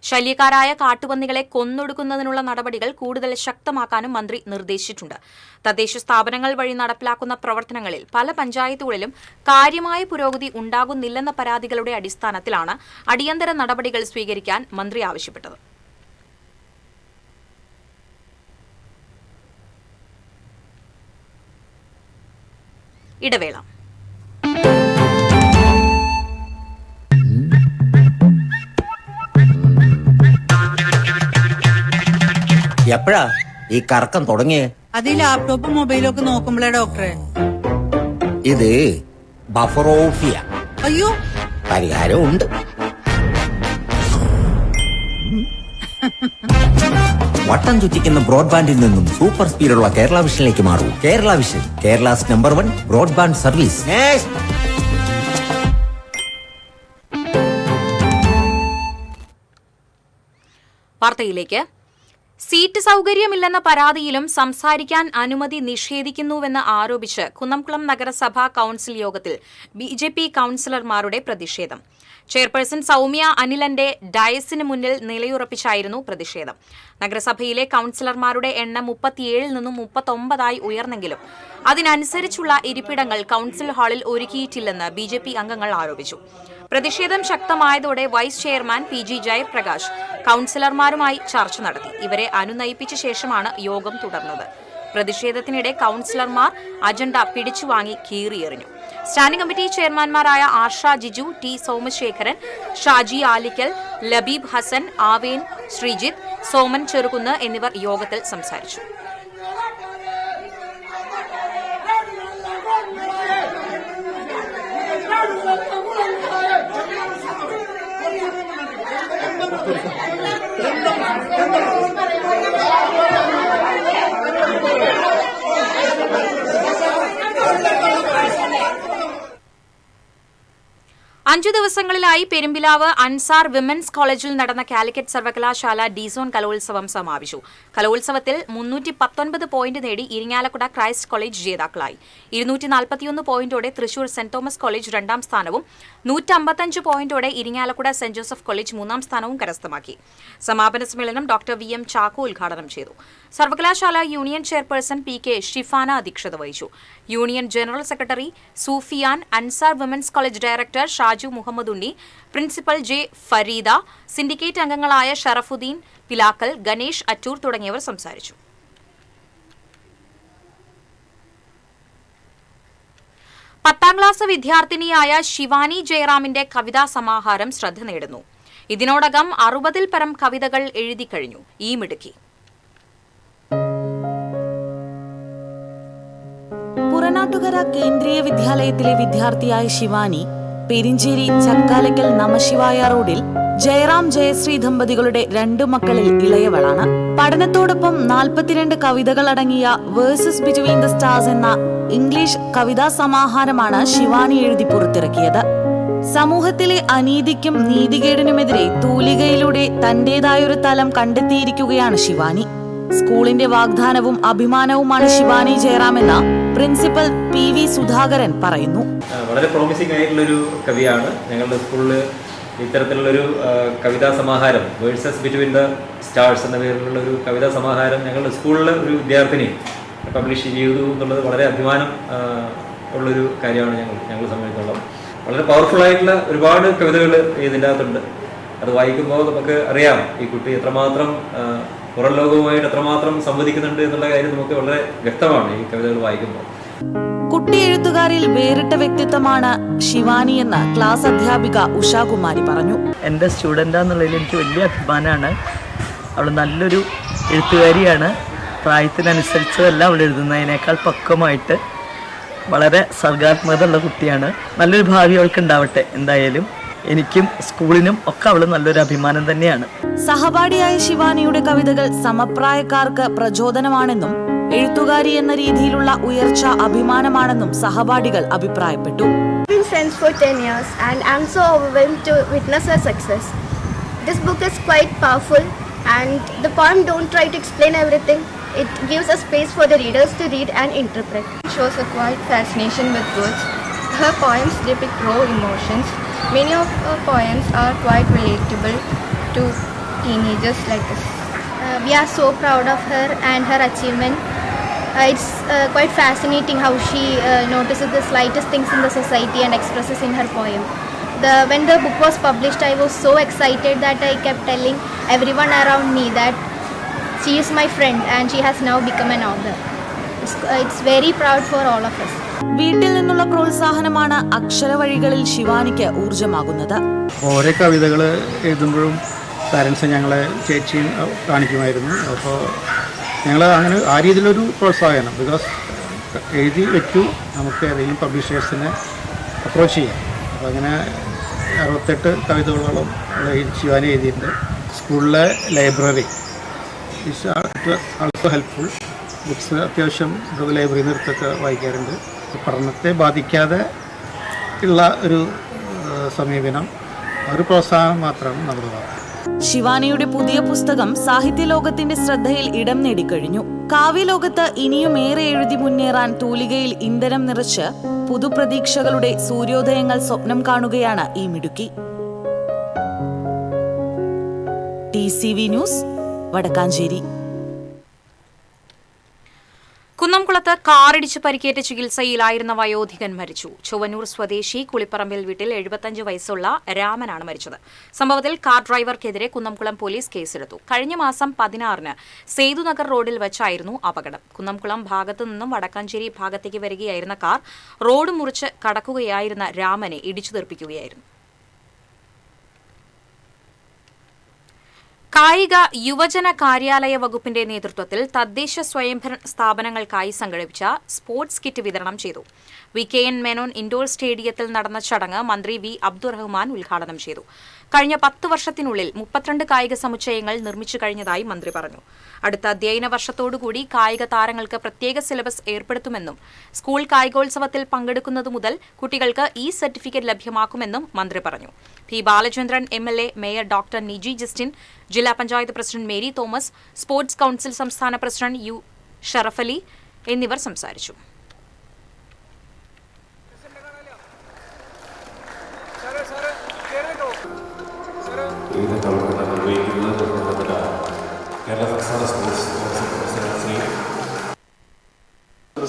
ശല്യക്കാരായ കാട്ടുപന്നികളെ കൊന്നൊടുക്കുന്നതിനുള്ള നടപടികൾ കൂടുതൽ ശക്തമാക്കാനും മന്ത്രി നിർദ്ദേശിച്ചിട്ടുണ്ട്. തദ്ദേശ സ്ഥാപനങ്ങൾ വഴി നടപ്പിലാക്കുന്ന പ്രവർത്തനങ്ങളിൽ പല പഞ്ചായത്തുകളിലും കാര്യമായ പുരോഗതി ഉണ്ടാകുന്നില്ലെന്ന പരാതികളുടെ അടിസ്ഥാനത്തിലാണ് അടിയന്തര നടപടികൾ സ്വീകരിക്കാൻ മന്ത്രി ആവശ്യപ്പെട്ടത്. ഇടവേള. എപ്പോഴാ ഈ കറക്കം തുടങ്ങിയേ? അത് ഈ ലാപ്ടോപ്പും മൊബൈലും ഒക്കെ നോക്കുമ്പോഴേ ഡോക്ടറെ. ഇത് ബഫറോഫിയ. അയ്യോ, പരിഹാരം ഉണ്ട്. വട്ടം ചുറ്റിക്കുന്ന ബ്രോഡ്ബാൻഡിൽ നിന്നും സൂപ്പർ സ്പീഡുള്ള കേരള വിഷനിലേക്ക് മാറൂ. Kerala vision, Kerala's number 1 broadband service. വാർത്തയിലേക്ക്. സീറ്റ് സൗകര്യമില്ലെന്ന പരാതിയിലും സംസാരിക്കാൻ അനുമതി നിഷേധിക്കുന്നുവെന്ന് ആരോപിച്ച് കുന്നംകുളം നഗരസഭാ കൌൺസിൽ യോഗത്തിൽ BJP കൌൺസിലർമാരുടെ പ്രതിഷേധം. ചെയർപേഴ്സൺ സൗമ്യ അനിലന്റെ ഡയസിന് മുന്നിൽ നിലയുറപ്പിച്ചായിരുന്നു പ്രതിഷേധം. നഗരസഭയിലെ കൌൺസിലർമാരുടെ എണ്ണം 37 നിന്നും 39 ഉയർന്നെങ്കിലും അതിനനുസരിച്ചുള്ള ഇരിപ്പിടങ്ങൾ കൌൺസിൽ ഹാളിൽ ഒരുക്കിയിട്ടില്ലെന്ന് BJP അംഗങ്ങൾ ആരോപിച്ചു. പ്രതിഷേധം ശക്തമായതോടെ വൈസ് ചെയർമാൻ PG ജയപ്രകാശ് കൌൺസിലർമാരുമായി ചർച്ച നടത്തി. ഇവരെ അനുനയിപ്പിച്ച ശേഷമാണ് യോഗം തുടർന്നത്. പ്രതിഷേധത്തിനിടെ കൌൺസിലർമാർ അജണ്ട പിടിച്ചുവാങ്ങി കീറിയെറിഞ്ഞു. സ്റ്റാൻഡിംഗ് കമ്മിറ്റി ചെയർമാൻമാരായ ആർഷ ജിജു, T സോമശേഖരൻ, ഷാജി ആലിക്കൽ, ലബീബ് ഹസൻ, ആവേൻ ശ്രീജിത്ത്, സോമൻ ചെറുകുന്ന് എന്നിവർ യോഗത്തിൽ സംസാരിച്ചു. അഞ്ചു ദിവസങ്ങളിലായി പെരുമ്പിലാവ് അൻസാർ വിമൻസ് കോളേജിൽ നടന്ന കാലിക്കറ്റ് സർവകലാശാല ഡിസോൺ കലോത്സവം സമാപിച്ചു. കലോത്സവത്തിൽ 319 പോയിന്റ് നേടി ഇരിങ്ങാലക്കുട ക്രൈസ്റ്റ് കോളേജ് ജേതാക്കളായി. 241 പോയിന്റോടെ തൃശൂർ സെന്റ് തോമസ് കോളേജ് 2ാം സ്ഥാനവും 155 പോയിന്റോടെ ഇരിങ്ങാലക്കുട സെന്റ് ജോസഫ് കോളേജ് 3ാം സ്ഥാനവും കരസ്ഥമാക്കി. സമാപന സമ്മേളനം ഡോക്ടർ VM ചാക്കോ ഉദ്ഘാടനം ചെയ്തു. സർവകലാശാല യൂണിയൻ ചെയർപേഴ്സൺ PK ഷിഫാന അധ്യക്ഷത വഹിച്ചു. Union general secretary Sufiyan, Ansar women's college director Shaju Muhammad Unni, principal J Fareeda, syndicate അംഗങ്ങളായ ഷറഫുദ്ദീൻ പിലാക്കൽ, ഗണേഷ് അറ്റൂർ തുടങ്ങിയവർ സംസാരിച്ചു. പത്താം ക്ലാസ് വിദ്യാർത്ഥിനിയായ ശിവാനി ജയറാമിന്റെ കവിതാ സമാഹാരം ശ്രദ്ധ നേടുന്നു. ഇതിനോടകം 60-ൽ പരം കവിതകൾ എഴുതി കഴിഞ്ഞു ഈ മിടുക്കി. പുറനാട്ടുകര കേന്ദ്രീയ വിദ്യാലയത്തിലെ വിദ്യാർത്ഥിയായ ശിവാനി പെരിഞ്ചേരി ചക്കാലക്കൽ നമശിവായ റോഡിൽ ജയറാം ജയശ്രീ ദമ്പതികളുടെ 2 മക്കളിൽ ഇളയവളാണ്. പഠനത്തോടൊപ്പം 42 കവിതകൾ അടങ്ങിയ വേഴ്സസ് ബിറ്റ്വീൻ ദ സ്റ്റാർസ് എന്ന ഇംഗ്ലീഷ് കവിതാ സമാഹാരമാണ് ശിവാനി എഴുതി പുറത്തിറക്കിയത്. സമൂഹത്തിലെ അനീതിക്കും നീതികേടിനുമെതിരെ തൂലികയിലൂടെ തന്റേതായൊരു തലം കണ്ടെത്തിയിരിക്കുകയാണ് ശിവാനി. സ്കൂളിന്റെ വാഗ്ദാനവും അഭിമാനവുമാണ് ശിവാനി ജയറാം എന്ന പ്രിൻസിപ്പൽ PV സുധാകരൻ പറയുന്നു. വളരെ പ്രോമിസിംഗ് ആയിട്ടുള്ളൊരു കവിയാണ്. ഞങ്ങളുടെ സ്കൂളിൽ ഇത്തരത്തിലുള്ളൊരു കവിതാ സമാഹാരം വേഴ്സസ് ബിറ്റ്വീൻ ദ സ്റ്റാർസ് എന്ന പേരിലുള്ള ഒരു കവിതാ സമാഹാരം ഞങ്ങളുടെ സ്കൂളിലെ ഒരു വിദ്യാർത്ഥിനി പബ്ലിഷ് ചെയ്തു എന്നുള്ളത് വളരെ അഭിമാനം ഉള്ളൊരു കാര്യമാണ് ഞങ്ങളെ സംബന്ധിച്ചിടത്തോളം. വളരെ പവർഫുള്ളായിട്ടുള്ള ഒരുപാട് കവിതകൾ ഇതിൻ്റെ അകത്തുണ്ട്. അത് വായിക്കുമ്പോൾ നമുക്ക് അറിയാം ഈ കുട്ടി എത്രമാത്രം പുറം ലോകവുമായിട്ട് എത്രമാത്രം സംവദിക്കുന്നുണ്ട് എന്നുള്ള കാര്യം നമുക്ക് വളരെ വ്യക്തമാണ് ഈ കവിതകൾ വായിക്കുമ്പോൾ. കുട്ടി എഴുത്തുകാരിൽ വേറിട്ട വ്യക്തിത്വമാണ് ശിവാനി എന്ന് ക്ലാസ് അധ്യാപിക ഉഷാകുമാരി പറഞ്ഞു. എൻ്റെ സ്റ്റുഡൻ്റാന്നുള്ളതിൽ എനിക്ക് വലിയ അഭിമാനമാണ്. അവൾ നല്ലൊരു എഴുത്തുകാരിയാണ്. പ്രായത്തിനനുസരിച്ചല്ല അവൾ എഴുതുന്നതിനേക്കാൾ പക്വമായിട്ട് വളരെ സർഗാത്മകതയുള്ള കുട്ടിയാണ്. നല്ലൊരു ഭാവി അവൾക്ക് ഉണ്ടാവട്ടെ. എന്തായാലും എനിക്കും സ്കൂളിനും ഒക്കെ അവൾ നല്ലൊരു അഭിമാനം തന്നെയാണ്. സഹപാഠിയായ ശിവാനിയുടെ കവിതകൾ സമപ്രായക്കാർക്ക് പ്രചോദനമാണെന്നും എഴുത്തുകാരി എന്ന രീതിയിലുള്ള ഉയർച്ച അഭിമാനമാണെന്നും സഹപാഠികൾ അഭിപ്രായപ്പെട്ടു. Friends for 10 years and I'm so overwhelmed to witness her success. This book is quite powerful and the poem don't try to explain everything. It gives a space for the readers to read and interpret. It shows a quiet fascination with words. Her poems depict raw emotions. Many of her poems are quite relatable to teenagers like us. We are so proud of her and her achievement. It's quite fascinating how she notices the slightest things in the society and expresses in her poem. When the book was published, I was so excited that I kept telling everyone around me that she is my friend and she has now become an author. It's very proud for all of us. വീട്ടിൽ നിന്നുള്ള പ്രോത്സാഹനമാണ് അക്ഷരവഴികളിൽ ശിവാനിക്ക് ഊർജമാകുന്നത്. ഓരോ കവിതകൾ എഴുതുമ്പോഴും parents ഞങ്ങളെ ചേച്ചിയും കാണിക്കുമായിരുന്നു. അപ്പോൾ ഞങ്ങൾ അങ്ങനെ ആ രീതിയിലൊരു പ്രോത്സാഹനം, ബിക്കോസ് എഴുതി വെക്കൂ, നമുക്ക് ഏതെങ്കിലും പബ്ലിഷേഴ്സിനെ അപ്രോച്ച് ചെയ്യാം. അപ്പോൾ അങ്ങനെ 68 കവിതകളോളം ശിവാനി എഴുതിയിട്ടുണ്ട്. സ്കൂളിലെ library it's also helpful. Books അത്യാവശ്യം ലൈബ്രറിയിൽ നിന്നൊക്കെ വായിക്കാറുണ്ട്. പഠനത്തെ ബാധിക്കാതെ ഉള്ള ഒരു സമീപനം, ഒരു പ്രോത്സാഹനം മാത്രമാണ് നമ്മുടെ ഭാഗം. ശിവാനിയുടെ പുതിയ പുസ്തകം സാഹിത്യലോകത്തിന്റെ ശ്രദ്ധയിൽ ഇടം നേടിക്കഴിഞ്ഞു. കാവ്യലോകത്ത് ഇനിയും ഏറെ എഴുതി മുന്നേറാൻ തൂലികയിൽ ഇന്ധനം നിറച്ച് പുതുപ്രതീക്ഷകളുടെ സൂര്യോദയങ്ങൾ സ്വപ്നം കാണുകയാണ് ഈ മിടുക്കി. TCV news, Vadakkanchery. കുന്നംകുളത്ത് കാറിടിച്ച് പരിക്കേറ്റ് ചികിത്സയിലായിരുന്ന വയോധികൻ മരിച്ചു. ചൊവ്വന്നൂർ സ്വദേശി കുളിപ്പറമ്പിൽ വീട്ടിൽ 75 വയസ്സുള്ള രാമനാണ് മരിച്ചത്. സംഭവത്തിൽ കാർ ഡ്രൈവർക്കെതിരെ കുന്നംകുളം പോലീസ് കേസെടുത്തു. കഴിഞ്ഞ മാസം 16-ന് സേതുനഗർ റോഡിൽ വച്ചായിരുന്നു അപകടം. കുന്നംകുളം ഭാഗത്തു നിന്നും വടക്കാഞ്ചേരി ഭാഗത്തേക്ക് വരികയായിരുന്ന കാർ റോഡ് മുറിച്ച് കടക്കുകയായിരുന്ന രാമനെ ഇടിച്ചു തെറിപ്പിക്കുകയായിരുന്നു. കായിക യുവജന കാര്യാലയ വകുപ്പിന്റെ നേതൃത്വത്തിൽ തദ്ദേശ സ്വയംഭരണ സ്ഥാപനങ്ങൾക്കായി സംഘടിപ്പിച്ച സ്പോർട്സ് കിറ്റ് വിതരണം ചെയ്തു. VKN മേനോൻ ഇൻഡോർ സ്റ്റേഡിയത്തിൽ നടന്ന ചടങ്ങ് മന്ത്രി V. അബ്ദുറഹ്മാൻ ഉദ്ഘാടനം ചെയ്തു. കഴിഞ്ഞ 10 വർഷത്തിനുള്ളിൽ 32 കായിക സമുച്ചയങ്ങൾ നിർമ്മിച്ചു കഴിഞ്ഞതായി മന്ത്രി പറഞ്ഞു. അടുത്ത അധ്യയന വർഷത്തോടുകൂടി കായിക താരങ്ങൾക്ക് പ്രത്യേക സിലബസ് ഏർപ്പെടുത്തുമെന്നും സ്കൂൾ കായികോത്സവത്തിൽ പങ്കെടുക്കുന്നത് മുതൽ കുട്ടികൾക്ക് ഈ സർട്ടിഫിക്കറ്റ് ലഭ്യമാക്കുമെന്നും മന്ത്രി പറഞ്ഞു. P. Balachandran MLA, mayor doctor Niji Justin, ജില്ലാ panchayat president Mary Thomas, sports council സംസ്ഥാന പ്രസിഡന്റ് U. ഷറഫലി എന്നിവർ സംസാരിച്ചു.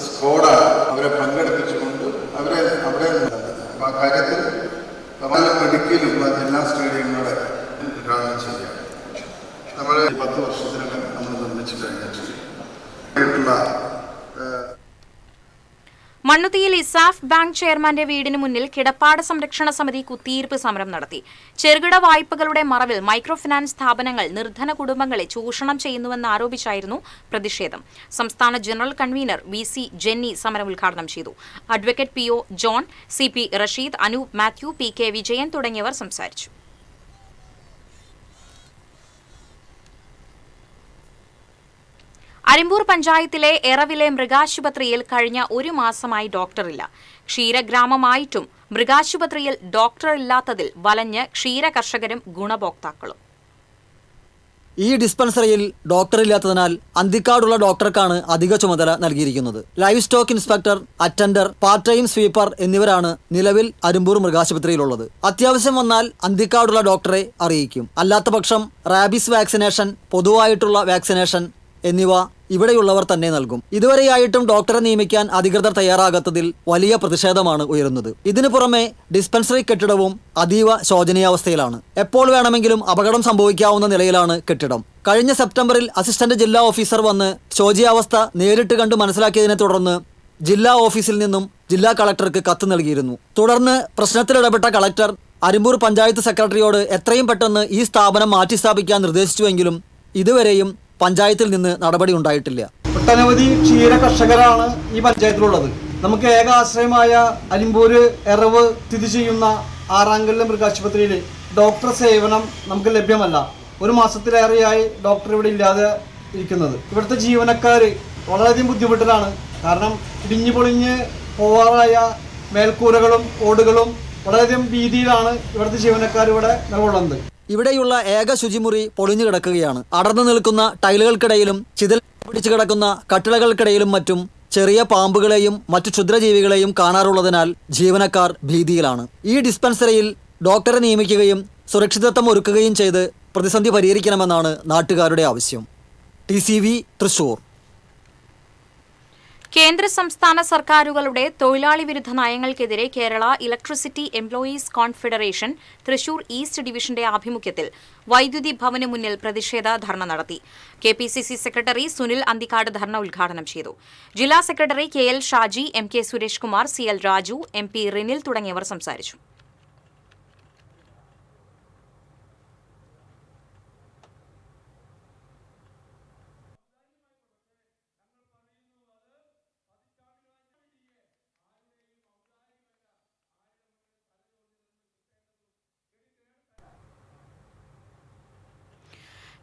സ്കോഡ് അവരെ പങ്കെടുപ്പിച്ചുകൊണ്ട് അവരെ അവിടെ ആ കാര്യത്തിൽ മെഡിക്കലും എല്ലാ സ്റ്റേഡിയങ്ങളുടെ ഉദ്ഘാടനം ചെയ്യാം. നമ്മൾ 10 വർഷത്തിനകം നമ്മൾ നിർമ്മിച്ചു കഴിഞ്ഞിട്ടുള്ള മണ്ണുത്തിയിൽ ഇസാഫ് ബാങ്ക് ചെയർമാന്റെ വീടിന് മുന്നിൽ കിടപ്പാട സംരക്ഷണ സമിതി കുത്തിയിരിപ്പ് സമരം നടത്തി. ചെറുകിട വായ്പകളുടെ മറവിൽ മൈക്രോ ഫിനാൻസ് സ്ഥാപനങ്ങൾ നിർധന കുടുംബങ്ങളെ ചൂഷണം ചെയ്യുന്നുവെന്ന് ആരോപിച്ചായിരുന്നു പ്രതിഷേധം. സംസ്ഥാന ജനറൽ കൺവീനർ VC ജെന്നി സമരം ഉദ്ഘാടനം ചെയ്തു. Advocate PO John, CP Rasheed, Anoop Mathew, PK Vijayan തുടങ്ങിയവർ സംസാരിച്ചു. അരിമ്പൂർ പഞ്ചായത്തിലെ എറവിലെ മൃഗാശുപത്രിയിൽ കഴിഞ്ഞ 1 മാസമായി ഡോക്ടറില്ല. ക്ഷീരഗ്രാമമായിട്ടും മൃഗാശുപത്രിയിൽ ഡോക്ടറില്ലാത്തതിൽ വലഞ്ഞ് ക്ഷീര കർഷകരും ഗുണഭോക്താക്കളും. ഈ ഡിസ്പെൻസറിയിൽ ഡോക്ടറില്ലാത്തതിനാൽ അന്തിക്കാടുള്ള ഡോക്ടർക്കാണ് അധിക ചുമതല നൽകിയിരിക്കുന്നത്. Live stock inspector, attender, part time sweeper എന്നിവരാണ് നിലവിൽ അരിമ്പൂർ മൃഗാശുപത്രിയിലുള്ളത്. അത്യാവശ്യം വന്നാൽ അന്തിക്കാടുള്ള ഡോക്ടറെ അറിയിക്കും. അല്ലാത്ത പക്ഷം റാബീസ് വാക്സിനേഷൻ, പൊതുവായിട്ടുള്ള വാക്സിനേഷൻ, എന്നിവ ഇവിടെയുള്ളവർ തന്നെ നൽകും. ഇതുവരെയായിട്ടും ഡോക്ടറെ നിയമിക്കാൻ അധികൃതർ തയ്യാറാകാത്തതിൽ വലിയ പ്രതിഷേധമാണ് ഉയരുന്നത്. ഇതിനു പുറമെ ഡിസ്പെൻസറി കെട്ടിടവും അതീവ ശോചനീയാവസ്ഥയിലാണ്. എപ്പോൾ വേണമെങ്കിലും അപകടം സംഭവിക്കാവുന്ന നിലയിലാണ് കെട്ടിടം. കഴിഞ്ഞ സെപ്റ്റംബറിൽ അസിസ്റ്റന്റ് ജില്ലാ ഓഫീസർ വന്ന് ശോചനീയാവസ്ഥ നേരിട്ട് കണ്ട് മനസ്സിലാക്കിയതിനെ തുടർന്ന് ജില്ലാ ഓഫീസിൽ നിന്നും ജില്ലാ കളക്ടർക്ക് കത്ത് നൽകിയിരുന്നു. തുടർന്ന് പ്രശ്നത്തിലിടപെട്ട കളക്ടർ അരിമ്പൂർ പഞ്ചായത്ത് സെക്രട്ടറിയോട് എത്രയും പെട്ടെന്ന് ഈ സ്ഥാപനം മാറ്റിസ്ഥാപിക്കാൻ നിർദ്ദേശിച്ചുവെങ്കിലും ഇതുവരെയും പഞ്ചായത്തിൽ നിന്ന് നടപടി ഉണ്ടായിട്ടില്ല. ഒട്ടനവധി ക്ഷീര കർഷകരാണ് ഈ പഞ്ചായത്തിലുള്ളത്. നമുക്ക് ഏക ആശ്രയമായ അരിമ്പൂര് എറവ് സ്ഥിതി ചെയ്യുന്ന ആറാങ്കല്ല് മൃഗാശുപത്രിയിൽ ഡോക്ടർ സേവനം നമുക്ക് ലഭ്യമല്ല. ഒരു മാസത്തിലേറെയായി ഡോക്ടർ ഇവിടെ ഇല്ലാതെ ഇരിക്കുന്നത്. ഇവിടുത്തെ ജീവനക്കാർ വളരെയധികം ബുദ്ധിമുട്ടിലാണ്. കാരണം ഇടിഞ്ഞു പൊളിഞ്ഞ് പോവാറായ മേൽക്കൂരകളും ഓടുകളും വളരെയധികം ഭീതിയിലാണ് ഇവിടുത്തെ ജീവനക്കാർ ഇവിടെ നിലകൊള്ളുന്നത്. ഇവിടെയുള്ള ഏക ശുചിമുറി പൊളിഞ്ഞു കിടക്കുകയാണ്. അടർന്നു നിൽക്കുന്ന ടൈലുകൾക്കിടയിലും ചിതൽ പിടിച്ചു കിടക്കുന്ന കട്ടിളകൾക്കിടയിലും മറ്റും ചെറിയ പാമ്പുകളെയും മറ്റു ക്ഷുദ്രജീവികളെയും കാണാറുള്ളതിനാൽ ജീവനക്കാർ ഭീതിയിലാണ്. ഈ ഡിസ്പെൻസറിയിൽ ഡോക്ടറെ നിയമിക്കുകയും സുരക്ഷിതത്വം ഒരുക്കുകയും ചെയ്ത് പ്രതിസന്ധി പരിഹരിക്കണമെന്നാണ് നാട്ടുകാരുടെ ആവശ്യം. TCV തൃശൂർ. കേന്ദ്ര സംസ്ഥാന സർക്കാരുകളുടെ തൊഴിലാളി വിരുദ്ധ നയങ്ങൾക്കെതിരെ Kerala electricity employees confederation Thrissur east ഡിവിഷന്റെ ആഭിമുഖ്യത്തിൽ വൈദ്യുതി ഭവന് മുന്നിൽ പ്രതിഷേധ ധർണ നടത്തി. KPCC സെക്രട്ടറി സുനിൽ അന്തിക്കാട് ധർണ ഉദ്ഘാടനം ചെയ്തു. ജില്ലാ secretary KL Shaji, MK Suresh Kumar, CL Raju, MP Rinil തുടങ്ങിയവർ സംസാരിച്ചു.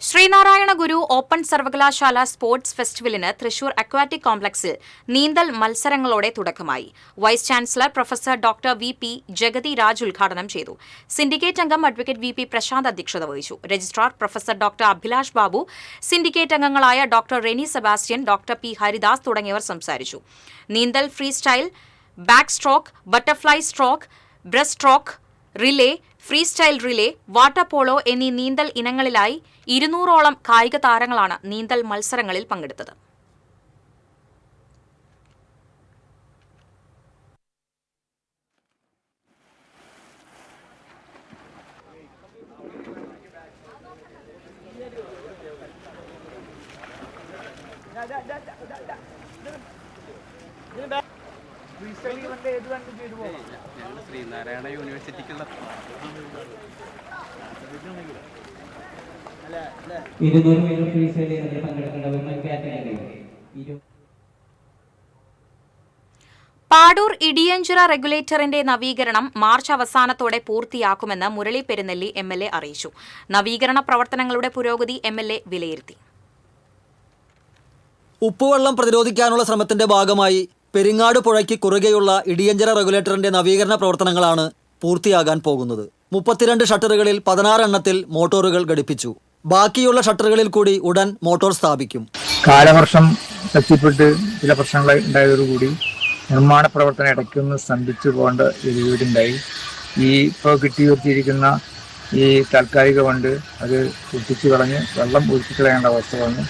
ശ്രീനാരായണ ഗുരു ഓപ്പൺ സർവകലാശാല സ്പോർട്സ് ഫെസ്റ്റിവലിന് തൃശൂർ അക്വാറ്റിക് കോംപ്ലക്സിൽ നീന്തൽ മത്സരങ്ങളോടെ തുടക്കമായി. Vice chancellor professor doctor VP Jagathi Raj ഉദ്ഘാടനം ചെയ്തു. സിൻഡിക്കേറ്റ് അംഗം അഡ്വക്കേറ്റ് VP പ്രശാന്ത് അധ്യക്ഷത വഹിച്ചു. Registrar professor doctor Abhilash Babu, syndicate അംഗങ്ങളായ doctor Reni Sebastian, doctor P Haridas തുടങ്ങിയവർ സംസാരിച്ചു. നീന്തൽ, freestyle, backstroke, butterfly stroke, breaststroke, relay, freestyle relay, water polo എന്നീ നീന്തൽ ഇനങ്ങളിലായി 200ഓളം കായിക താരങ്ങളാണ് നീന്തൽ മത്സരങ്ങളിൽ പങ്കെടുത്തത്. ശ്രീനാരായണ യൂണിവേഴ്സിറ്റിക്കുള്ള 200 മീറ്റർ ഫ്രീ സ്റ്റൈലിൽ പങ്കെടുക്കേണ്ട വിമൻ കാറ്റഗറിയിൽ പാടൂർ ഇടിയഞ്ചിറ റെഗുലേറ്ററിന്റെ നവീകരണം മാർച്ച് അവസാനത്തോടെ പൂർത്തിയാക്കുമെന്ന് മുരളി പെരുന്നെല്ലി MLA അറിയിച്ചു. നവീകരണ പ്രവർത്തനങ്ങളുടെ പുരോഗതി MLA വിലയിരുത്തി. ഉപ്പുവെള്ളം പ്രതിരോധിക്കാനുള്ള ശ്രമത്തിന്റെ ഭാഗമായി പെരിങ്ങാട് പുഴയ്ക്ക് കുറുകെയുള്ള ഇടിയഞ്ചിറ റെഗുലേറ്ററിന്റെ നവീകരണ പ്രവർത്തനങ്ങളാണ് പൂർത്തിയാകാൻ പോകുന്നത്. 32 ഷട്ടറുകളിൽ 16 എണ്ണത്തിൽ മോട്ടോറുകൾ ഘടിപ്പിച്ചു. ബാക്കിയുള്ള ഷട്ടറുകളിൽ കൂടി ഉടൻ മോട്ടോർ സ്ഥാപിക്കും. കാലവർഷം എത്തിപ്പെട്ട് ചില പ്രശ്നങ്ങൾ ഉണ്ടായതോടുകൂടി നിർമ്മാണ പ്രവർത്തനം ഇടയ്ക്കൊന്ന് സ്തംഭിച്ചു പോകേണ്ട ഒരു വീടുണ്ടായി. ഈ ഇപ്പോൾ കിട്ടിയുയർത്തിയിരിക്കുന്ന ഈ താൽക്കാലിക ഫണ്ട് അത് ഒട്ടിച്ചു കളഞ്ഞ് വെള്ളം ഒഴിച്ചുകളയേണ്ട അവസ്ഥ വന്നു.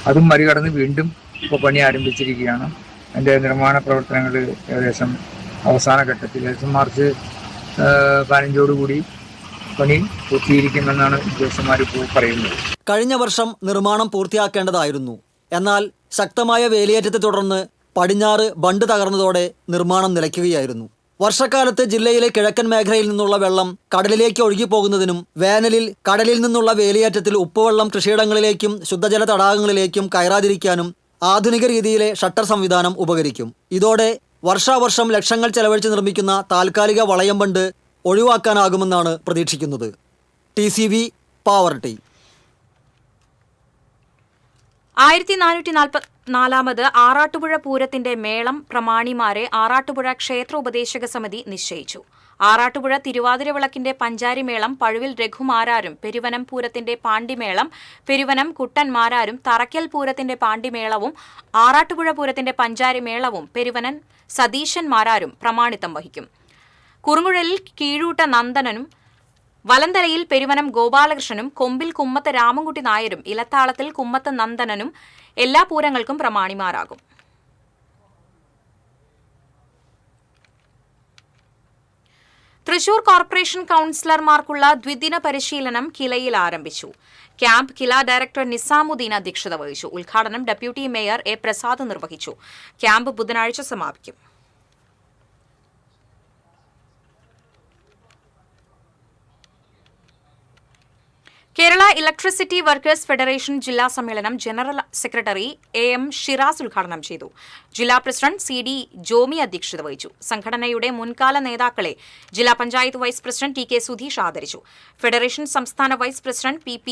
അതും മറികടന്ന് വീണ്ടും ഇപ്പോൾ പണി ആരംഭിച്ചിരിക്കുകയാണ്. അതിൻ്റെ നിർമ്മാണ പ്രവർത്തനങ്ങൾ ഏകദേശം അവസാന ഘട്ടത്തിൽ ഏകദേശം മാർച്ച് 15 പണി പൂർത്തീകരിക്കുമെന്നാണ് ഉദ്യോഗസ്ഥന്മാർ ഇപ്പോൾ പറയുന്നത്. കഴിഞ്ഞ വർഷം നിർമ്മാണം പൂർത്തിയാക്കേണ്ടതായിരുന്നു. എന്നാൽ ശക്തമായ വേലിയേറ്റത്തെ തുടർന്ന് പടിഞ്ഞാറ് ബണ്ട് തകർന്നതോടെ നിർമ്മാണം നിലയ്ക്കുകയായിരുന്നു. വർഷക്കാലത്ത് ജില്ലയിലെ കിഴക്കൻ മേഖലയിൽ നിന്നുള്ള വെള്ളം കടലിലേക്ക് ഒഴുകിപ്പോകുന്നതിനും വേനലിൽ കടലിൽ നിന്നുള്ള വേലിയേറ്റത്തിൽ ഉപ്പുവെള്ളം കൃഷിയിടങ്ങളിലേക്കും ശുദ്ധജല തടാകങ്ങളിലേക്കും കയറാതിരിക്കാനും ആധുനിക രീതിയിലെ ഷട്ടർ സംവിധാനം ഉപകരിക്കും. ഇതോടെ വർഷാവർഷം ലക്ഷങ്ങൾ ചെലവഴിച്ച് നിർമ്മിക്കുന്ന താൽക്കാലിക വളയം ബണ്ട് ഒഴിവാക്കാനാകുമെന്നാണ് പ്രതീക്ഷിക്കുന്നത്. TCV പാവർട്ടി. 1444 ആറാട്ടുപുഴ പൂരത്തിന്റെ മേളം പ്രമാണിമാരെ ആറാട്ടുപുഴ ക്ഷേത്ര ഉപദേശക സമിതി നിശ്ചയിച്ചു. ആറാട്ടുപുഴ തിരുവാതിര വിളക്കിന്റെ പഞ്ചാരിമേളം പഴുവിൽ രഘുമാരാരും, പെരുവനം പൂരത്തിന്റെ പാണ്ടിമേളം പെരുവനം കുട്ടന്മാരാരും, തറയ്ക്കൽ പൂരത്തിന്റെ പാണ്ടിമേളവും ആറാട്ടുപുഴ പൂരത്തിന്റെ പഞ്ചാരിമേളവും പെരുവനൻ സതീശന്മാരാരും പ്രമാണിത്തം വഹിക്കും. കുറുങ്കുഴലിൽ കീഴൂട്ട നന്ദനനും വലന്തലയിൽ പെരുവനം ഗോപാലകൃഷ്ണനും കൊമ്പിൽ കുമ്മത്ത് രാമൻകുട്ടി നായരും ഇലത്താളത്തിൽ കുമ്മത്ത് നന്ദനനും എല്ലാ പൂരങ്ങൾക്കും പ്രമാണിമാരാകും. തൃശൂർ കോർപ്പറേഷൻ കൌൺസിലർമാർക്കുള്ള ദ്വിദിന പരിശീലനം കിലയിൽ ആരംഭിച്ചു. ക്യാമ്പ് കില ഡയറക്ടർ നിസാമുദ്ദീൻ അധ്യക്ഷത വഹിച്ചു. ഉദ്ഘാടനം ഡെപ്യൂട്ടി മേയർ എ പ്രസാദ് നിർവഹിച്ചു. ക്യാമ്പ് ബുധനാഴ്ച സമാപിക്കും. കേരള ഇലക്ട്രിസിറ്റി വർക്കേഴ്സ് ഫെഡറേഷൻ ജില്ലാ സമ്മേളനം ജനറൽ സെക്രട്ടറി എം ഷിറാസ് ഉദ്ഘാടനം ചെയ്തു. ജില്ലാ പ്രസിഡന്റ് CD ജോമി അധ്യക്ഷത വഹിച്ചു. സംഘടനയുടെ മുൻകാല നേതാക്കളെ ജില്ലാ panchayat vice president TK Sudheesh ആദരിച്ചു. ഫെഡറേഷൻ സംസ്ഥാന വൈസ് പ്രസിഡന്റ് PP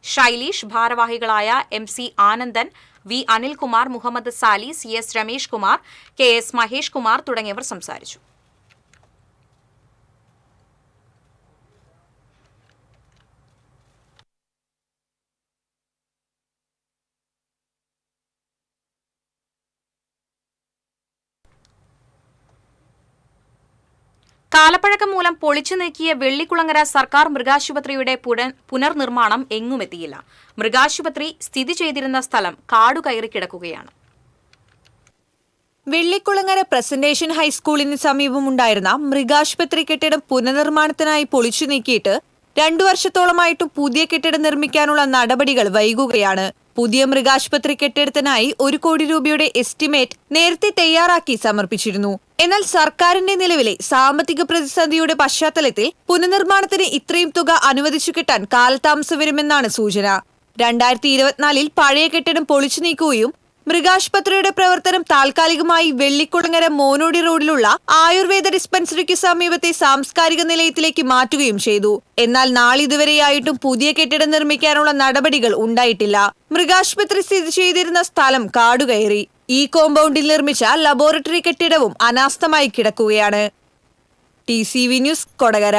ശൈലീഷ്, ഭാരവാഹികളായ MC Anandan, V Anilkumar, Muhammad Sali, CS Ramesh Kumar, KS Mahesh Kumar തുടങ്ങിയവർ സംസാരിച്ചു. കാലപ്പഴക്കം മൂലം പൊളിച്ചു നീക്കിയ വെള്ളിക്കുളങ്ങര സർക്കാർ മൃഗാശുപത്രിയുടെ പുനർനിർമ്മാണം എങ്ങുമെത്തിയില്ല. മൃഗാശുപത്രി സ്ഥിതി ചെയ്തിരുന്ന സ്ഥലം കാടുകയറി കിടക്കുകയാണ്. വെള്ളിക്കുളങ്ങര പ്രസന്റേഷൻ ഹൈസ്കൂളിന് സമീപമുണ്ടായിരുന്ന മൃഗാശുപത്രി കെട്ടിടം പുനർനിർമ്മാണത്തിനായി പൊളിച്ചു നീക്കിയിട്ട് 2 വർഷത്തോളമായിട്ടും പുതിയ കെട്ടിടം നിർമ്മിക്കാനുള്ള നടപടികൾ വൈകുകയാണ്. പുതിയ മൃഗാശുപത്രി കെട്ടിടത്തിനായി 1 കോടി രൂപയുടെ എസ്റ്റിമേറ്റ് നേരത്തെ തയ്യാറാക്കി സമർപ്പിച്ചിരുന്നു. എന്നാൽ സർക്കാരിന്റെ നിലവിലെ സാമ്പത്തിക പ്രതിസന്ധിയുടെ പശ്ചാത്തലത്തിൽ പുനർനിർമ്മാണത്തിന് ഇത്രയും തുക അനുവദിച്ചു കിട്ടാൻ കാലതാമസം വരുമെന്നാണ് സൂചന. 2024 പഴയ കെട്ടിടം പൊളിച്ചു നീക്കുകയും മൃഗാശുപത്രിയുടെ പ്രവർത്തനം താൽക്കാലികമായി വെള്ളിക്കുളങ്ങര മോനോടി റോഡിലുള്ള ആയുർവേദ ഡിസ്പെൻസറിക്ക് സമീപത്തെ സാംസ്കാരിക നിലയത്തിലേക്ക് മാറ്റുകയും ചെയ്തു. എന്നാൽ നാളിതുവരെയായിട്ടും പുതിയ കെട്ടിടം നിർമ്മിക്കാനുള്ള നടപടികൾ ഉണ്ടായിട്ടില്ല. മൃഗാശുപത്രി സ്ഥിതി ചെയ്തിരുന്ന സ്ഥലം കാടുകയറി. ഈ കോമ്പൗണ്ടിൽ നിർമ്മിച്ച ലബോറട്ടറി കെട്ടിടവും അനാസ്ഥമായി കിടക്കുകയാണ്. TCV news, Kodakara.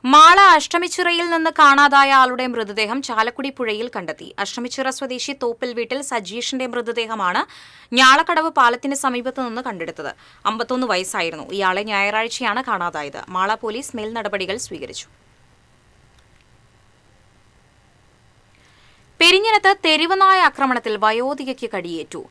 മാള അഷ്ടമിച്ചിറയിൽ നിന്ന് കാണാതായ ആളുടെ മൃതദേഹം ചാലക്കുടി പുഴയിൽ കണ്ടെത്തി. അഷ്ടമിച്ചിറ സ്വദേശി തോപ്പിൽ വീട്ടിൽ സജീഷിന്റെ മൃതദേഹമാണ് ഞാളക്കടവ് പാലത്തിന് സമീപത്ത് നിന്ന് കണ്ടെടുത്തത്. 51 വയസ്സായിരുന്നു. ഇയാളെ ഞായറാഴ്ചയാണ് കാണാതായത്. മാള പോലീസ് മേൽനടപടികൾ സ്വീകരിച്ചു. പെരിഞ്ഞനത്ത് തെരുവുനായ ആക്രമണത്തിൽ വയോധികയ്ക്ക് കടിയേറ്റു.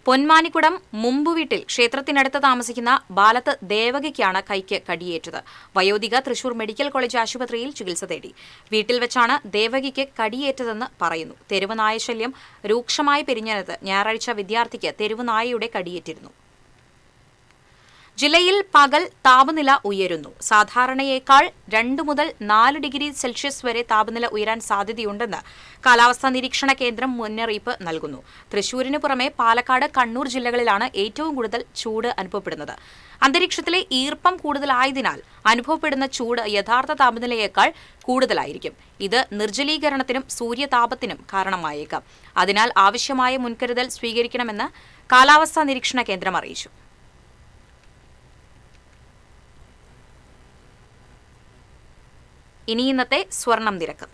പൊന്മാനിക്കുടം മുമ്പുവീട്ടിൽ ക്ഷേത്രത്തിനടുത്ത് താമസിക്കുന്ന ബാലത്ത് ദേവകിക്കാണ് കൈക്ക് കടിയേറ്റത്. വയോധിക തൃശൂർ മെഡിക്കൽ കോളേജ് ആശുപത്രിയിൽ ചികിത്സ തേടി. വീട്ടിൽ വെച്ചാണ് ദേവകിക്ക് കടിയേറ്റതെന്ന് പറയുന്നു. തെരുവുനായ ശല്യം രൂക്ഷമായി പെരിഞ്ഞനത്ത് ഞായറാഴ്ച വിദ്യാർത്ഥിക്ക് തെരുവുനായയുടെ കടിയേറ്റിരുന്നു. ജില്ലയിൽ പകൽ താപനില ഉയരുന്നു. സാധാരണയേക്കാൾ 2 മുതൽ 4 ഡിഗ്രി സെൽഷ്യസ് വരെ താപനില ഉയരാൻ സാധ്യതയുണ്ടെന്ന് കാലാവസ്ഥാ നിരീക്ഷണ കേന്ദ്രം മുന്നറിയിപ്പ് നൽകുന്നു. തൃശൂരിന് പുറമെ പാലക്കാട്, കണ്ണൂർ ജില്ലകളിലാണ് ഏറ്റവും കൂടുതൽ ചൂട് അനുഭവപ്പെടുന്നത്. അന്തരീക്ഷത്തിലെ ഈർപ്പം കൂടുതലായതിനാൽ അനുഭവപ്പെടുന്ന ചൂട് യഥാർത്ഥ താപനിലയേക്കാൾ കൂടുതലായിരിക്കും. ഇത് നിർജ്ജലീകരണത്തിനും സൂര്യതാപത്തിനും കാരണമായേക്കാം. അതിനാൽ ആവശ്യമായ മുൻകരുതൽ സ്വീകരിക്കണമെന്ന് കാലാവസ്ഥാ നിരീക്ഷണ കേന്ദ്രം അറിയിച്ചു. ഇനി ഇന്നത്തെ സ്വർണം നിരക്ക്.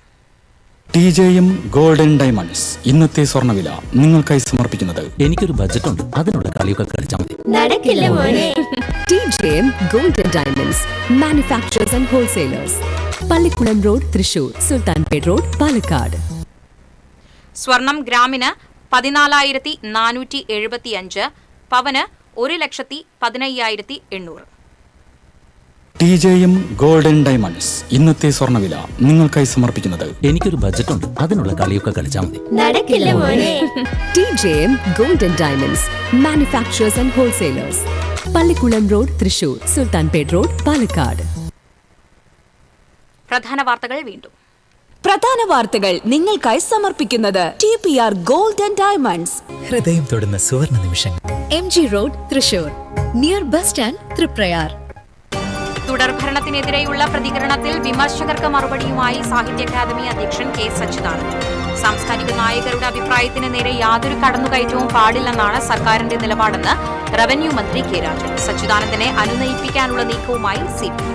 TJM ഗോൾഡൻ ഡയമണ്ട്സ് ഇന്നത്തെ സ്വർണ്ണവില നിങ്ങൾക്കായി സമർപ്പിക്കുന്നത് എനിക്കൊരു ബജറ്റ് ഉണ്ട്, അതിനുള്ള കളിയൊക്കെ കളിച്ചാൽ മതി. നടക്കില്ല മോനെ. TJM golden diamonds manufacturers and wholesalers, Pallikkulam road, Thrissur, Sultanpet road, Palakkad. സ്വർണം ഗ്രാമിന് 14,475, പവന് 1,15,800. TJM ഗോൾഡൻ ഡയമണ്ട്സ് ഇന്നത്തെ സ്വർണ്ണവില നിങ്ങൾക്കായി സമർപ്പിക്കുന്നത് എനിക്കൊരു ബജറ്റ് ഉണ്ട്, അതിനുള്ള കളിയൊക്കെ കളിച്ചാൽ മതി. നടക്കില്ല മോനെ. TJM golden diamonds manufacturers and wholesalers, Pallikkulam road, Thrissur, Sultanpet road, Palakkad. പ്രധാന വാർത്തകൾ വീണ്ടും. പ്രധാന വാർത്തകൾ നിങ്ങൾക്കായി സമർപ്പിക്കുന്നത് TPR ഗോൾഡൻ ഡയമണ്ട്സ്. ഹൃദയം തൊടുന്ന സുവർണ നിമിഷങ്ങൾ. MG road, Thrissur, near bus stand, Triprayar. തുടർഭരണത്തിനെതിരെയുള്ള പ്രതികരണത്തിൽ വിമർശകർക്ക് മറുപടിയുമായി സാഹിത്യ അക്കാദമി അധ്യക്ഷൻ K സച്ചിദാനന്ദൻ. സാംസ്കാരിക നായകരുടെ അഭിപ്രായത്തിന് നേരെ യാതൊരു കടന്നുകയറ്റവും പാടില്ലെന്നാണ് സർക്കാരിന്റെ നിലപാടെന്ന് റവന്യൂ മന്ത്രി K രാജൻ. സച്ചിദാനന്ദനെ അനുനയിപ്പിക്കാനുള്ള നീക്കവുമായി CPM.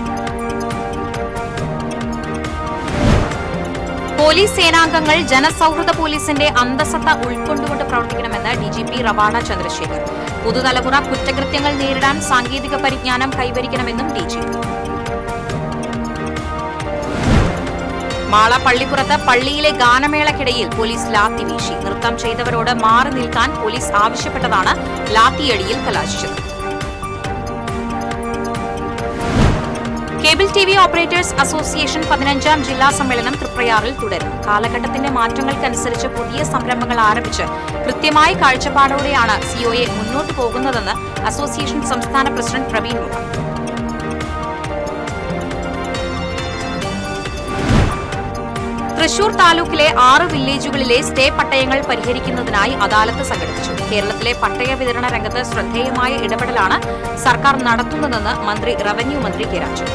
പോലീസ് സേനാംഗങ്ങൾ ജനസൗഹൃദ പോലീസിന്റെ അന്തസത്ത ഉൾക്കൊണ്ടുകൊണ്ട് പ്രവർത്തിക്കണമെന്ന് DGP റവാഡ ചന്ദ്രശേഖർ. പുതുതലമുറ കുറ്റകൃത്യങ്ങൾ നേരിടാൻ സാങ്കേതിക പരിജ്ഞാനം കൈവരിക്കണമെന്നും DGP. മാള പള്ളിപ്പുറത്ത് പള്ളിയിലെ ഗാനമേളക്കിടയിൽ പോലീസ് ലാത്തി വീശി. നൃത്തം ചെയ്തവരോട് മാറി നിൽക്കാൻ പോലീസ് ആവശ്യപ്പെട്ടതാണ് ലാത്തിയടിയിൽ കലാശിച്ചത്. Cable T V operators association 15ാം ജില്ലാ സമ്മേളനം തൃപ്രയാറിൽ തുടരും. കാലഘട്ടത്തിന്റെ മാറ്റങ്ങൾക്കനുസരിച്ച് പുതിയ സംരംഭങ്ങൾ ആരംഭിച്ച് കൃത്യമായ കാഴ്ചപ്പാടോടെയാണ് സിഒഎ മുന്നോട്ടു പോകുന്നതെന്ന് അസോസിയേഷൻ സംസ്ഥാന പ്രസിഡന്റ് പ്രവീൺ മോഹൻ. തൃശൂർ താലൂക്കിലെ 6 വില്ലേജുകളിലെ സ്റ്റേ പട്ടയങ്ങൾ പരിഹരിക്കുന്നതിനായി അദാലത്ത് സംഘടിപ്പിച്ചു. കേരളത്തിലെ പട്ടയ വിതരണ രംഗത്ത് ശ്രദ്ധേയമായ ഇടപെടലാണ് സർക്കാർ നടത്തുന്നതെന്ന് മന്ത്രി റവന്യൂ മന്ത്രി കെ രാജു.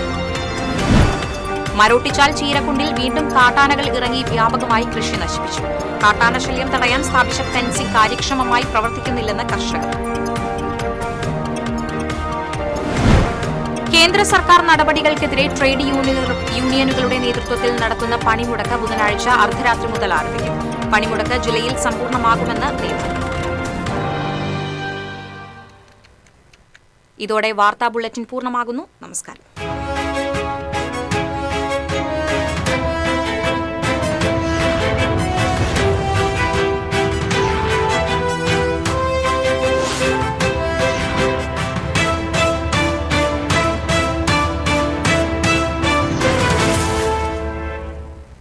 മരോട്ടിച്ചാൽ ചീരക്കുണ്ടിൽ വീണ്ടും കാട്ടാനകൾ ഇറങ്ങി വ്യാപകമായി കൃഷി നശിപ്പിച്ചു. കാട്ടാന ശല്യം തടയാൻ സ്ഥാപിച്ച ഫെൻസിംഗ് കാര്യക്ഷമമായി പ്രവർത്തിക്കുന്നില്ലെന്ന് കർഷകർ. കേന്ദ്ര സർക്കാർ നടപടികൾക്കെതിരെ ട്രേഡ് യൂണിയനുകളുടെ നേതൃത്വത്തിൽ നടത്തുന്ന പണിമുടക്ക് ബുധനാഴ്ച അർദ്ധരാത്രി മുതൽ ആരംഭിക്കും. പണിമുടക്ക് ജില്ലയിൽ സമ്പൂർണ്ണമാകുമെന്ന് നേതൃത്വം. ഇതോടെ വാർത്താ ബുള്ളറ്റിൻ പൂർണ്ണമാകുന്നു. നമസ്കാരം.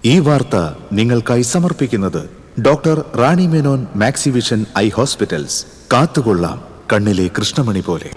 ഈ വാർത്ത നിങ്ങൾക്കായി സമർപ്പിക്കുന്നത് doctor Rani Menon Maxivision I hospitals. കാത്തുകൊള്ളാം കണ്ണിലെ കൃഷ്ണമണി പോലെ.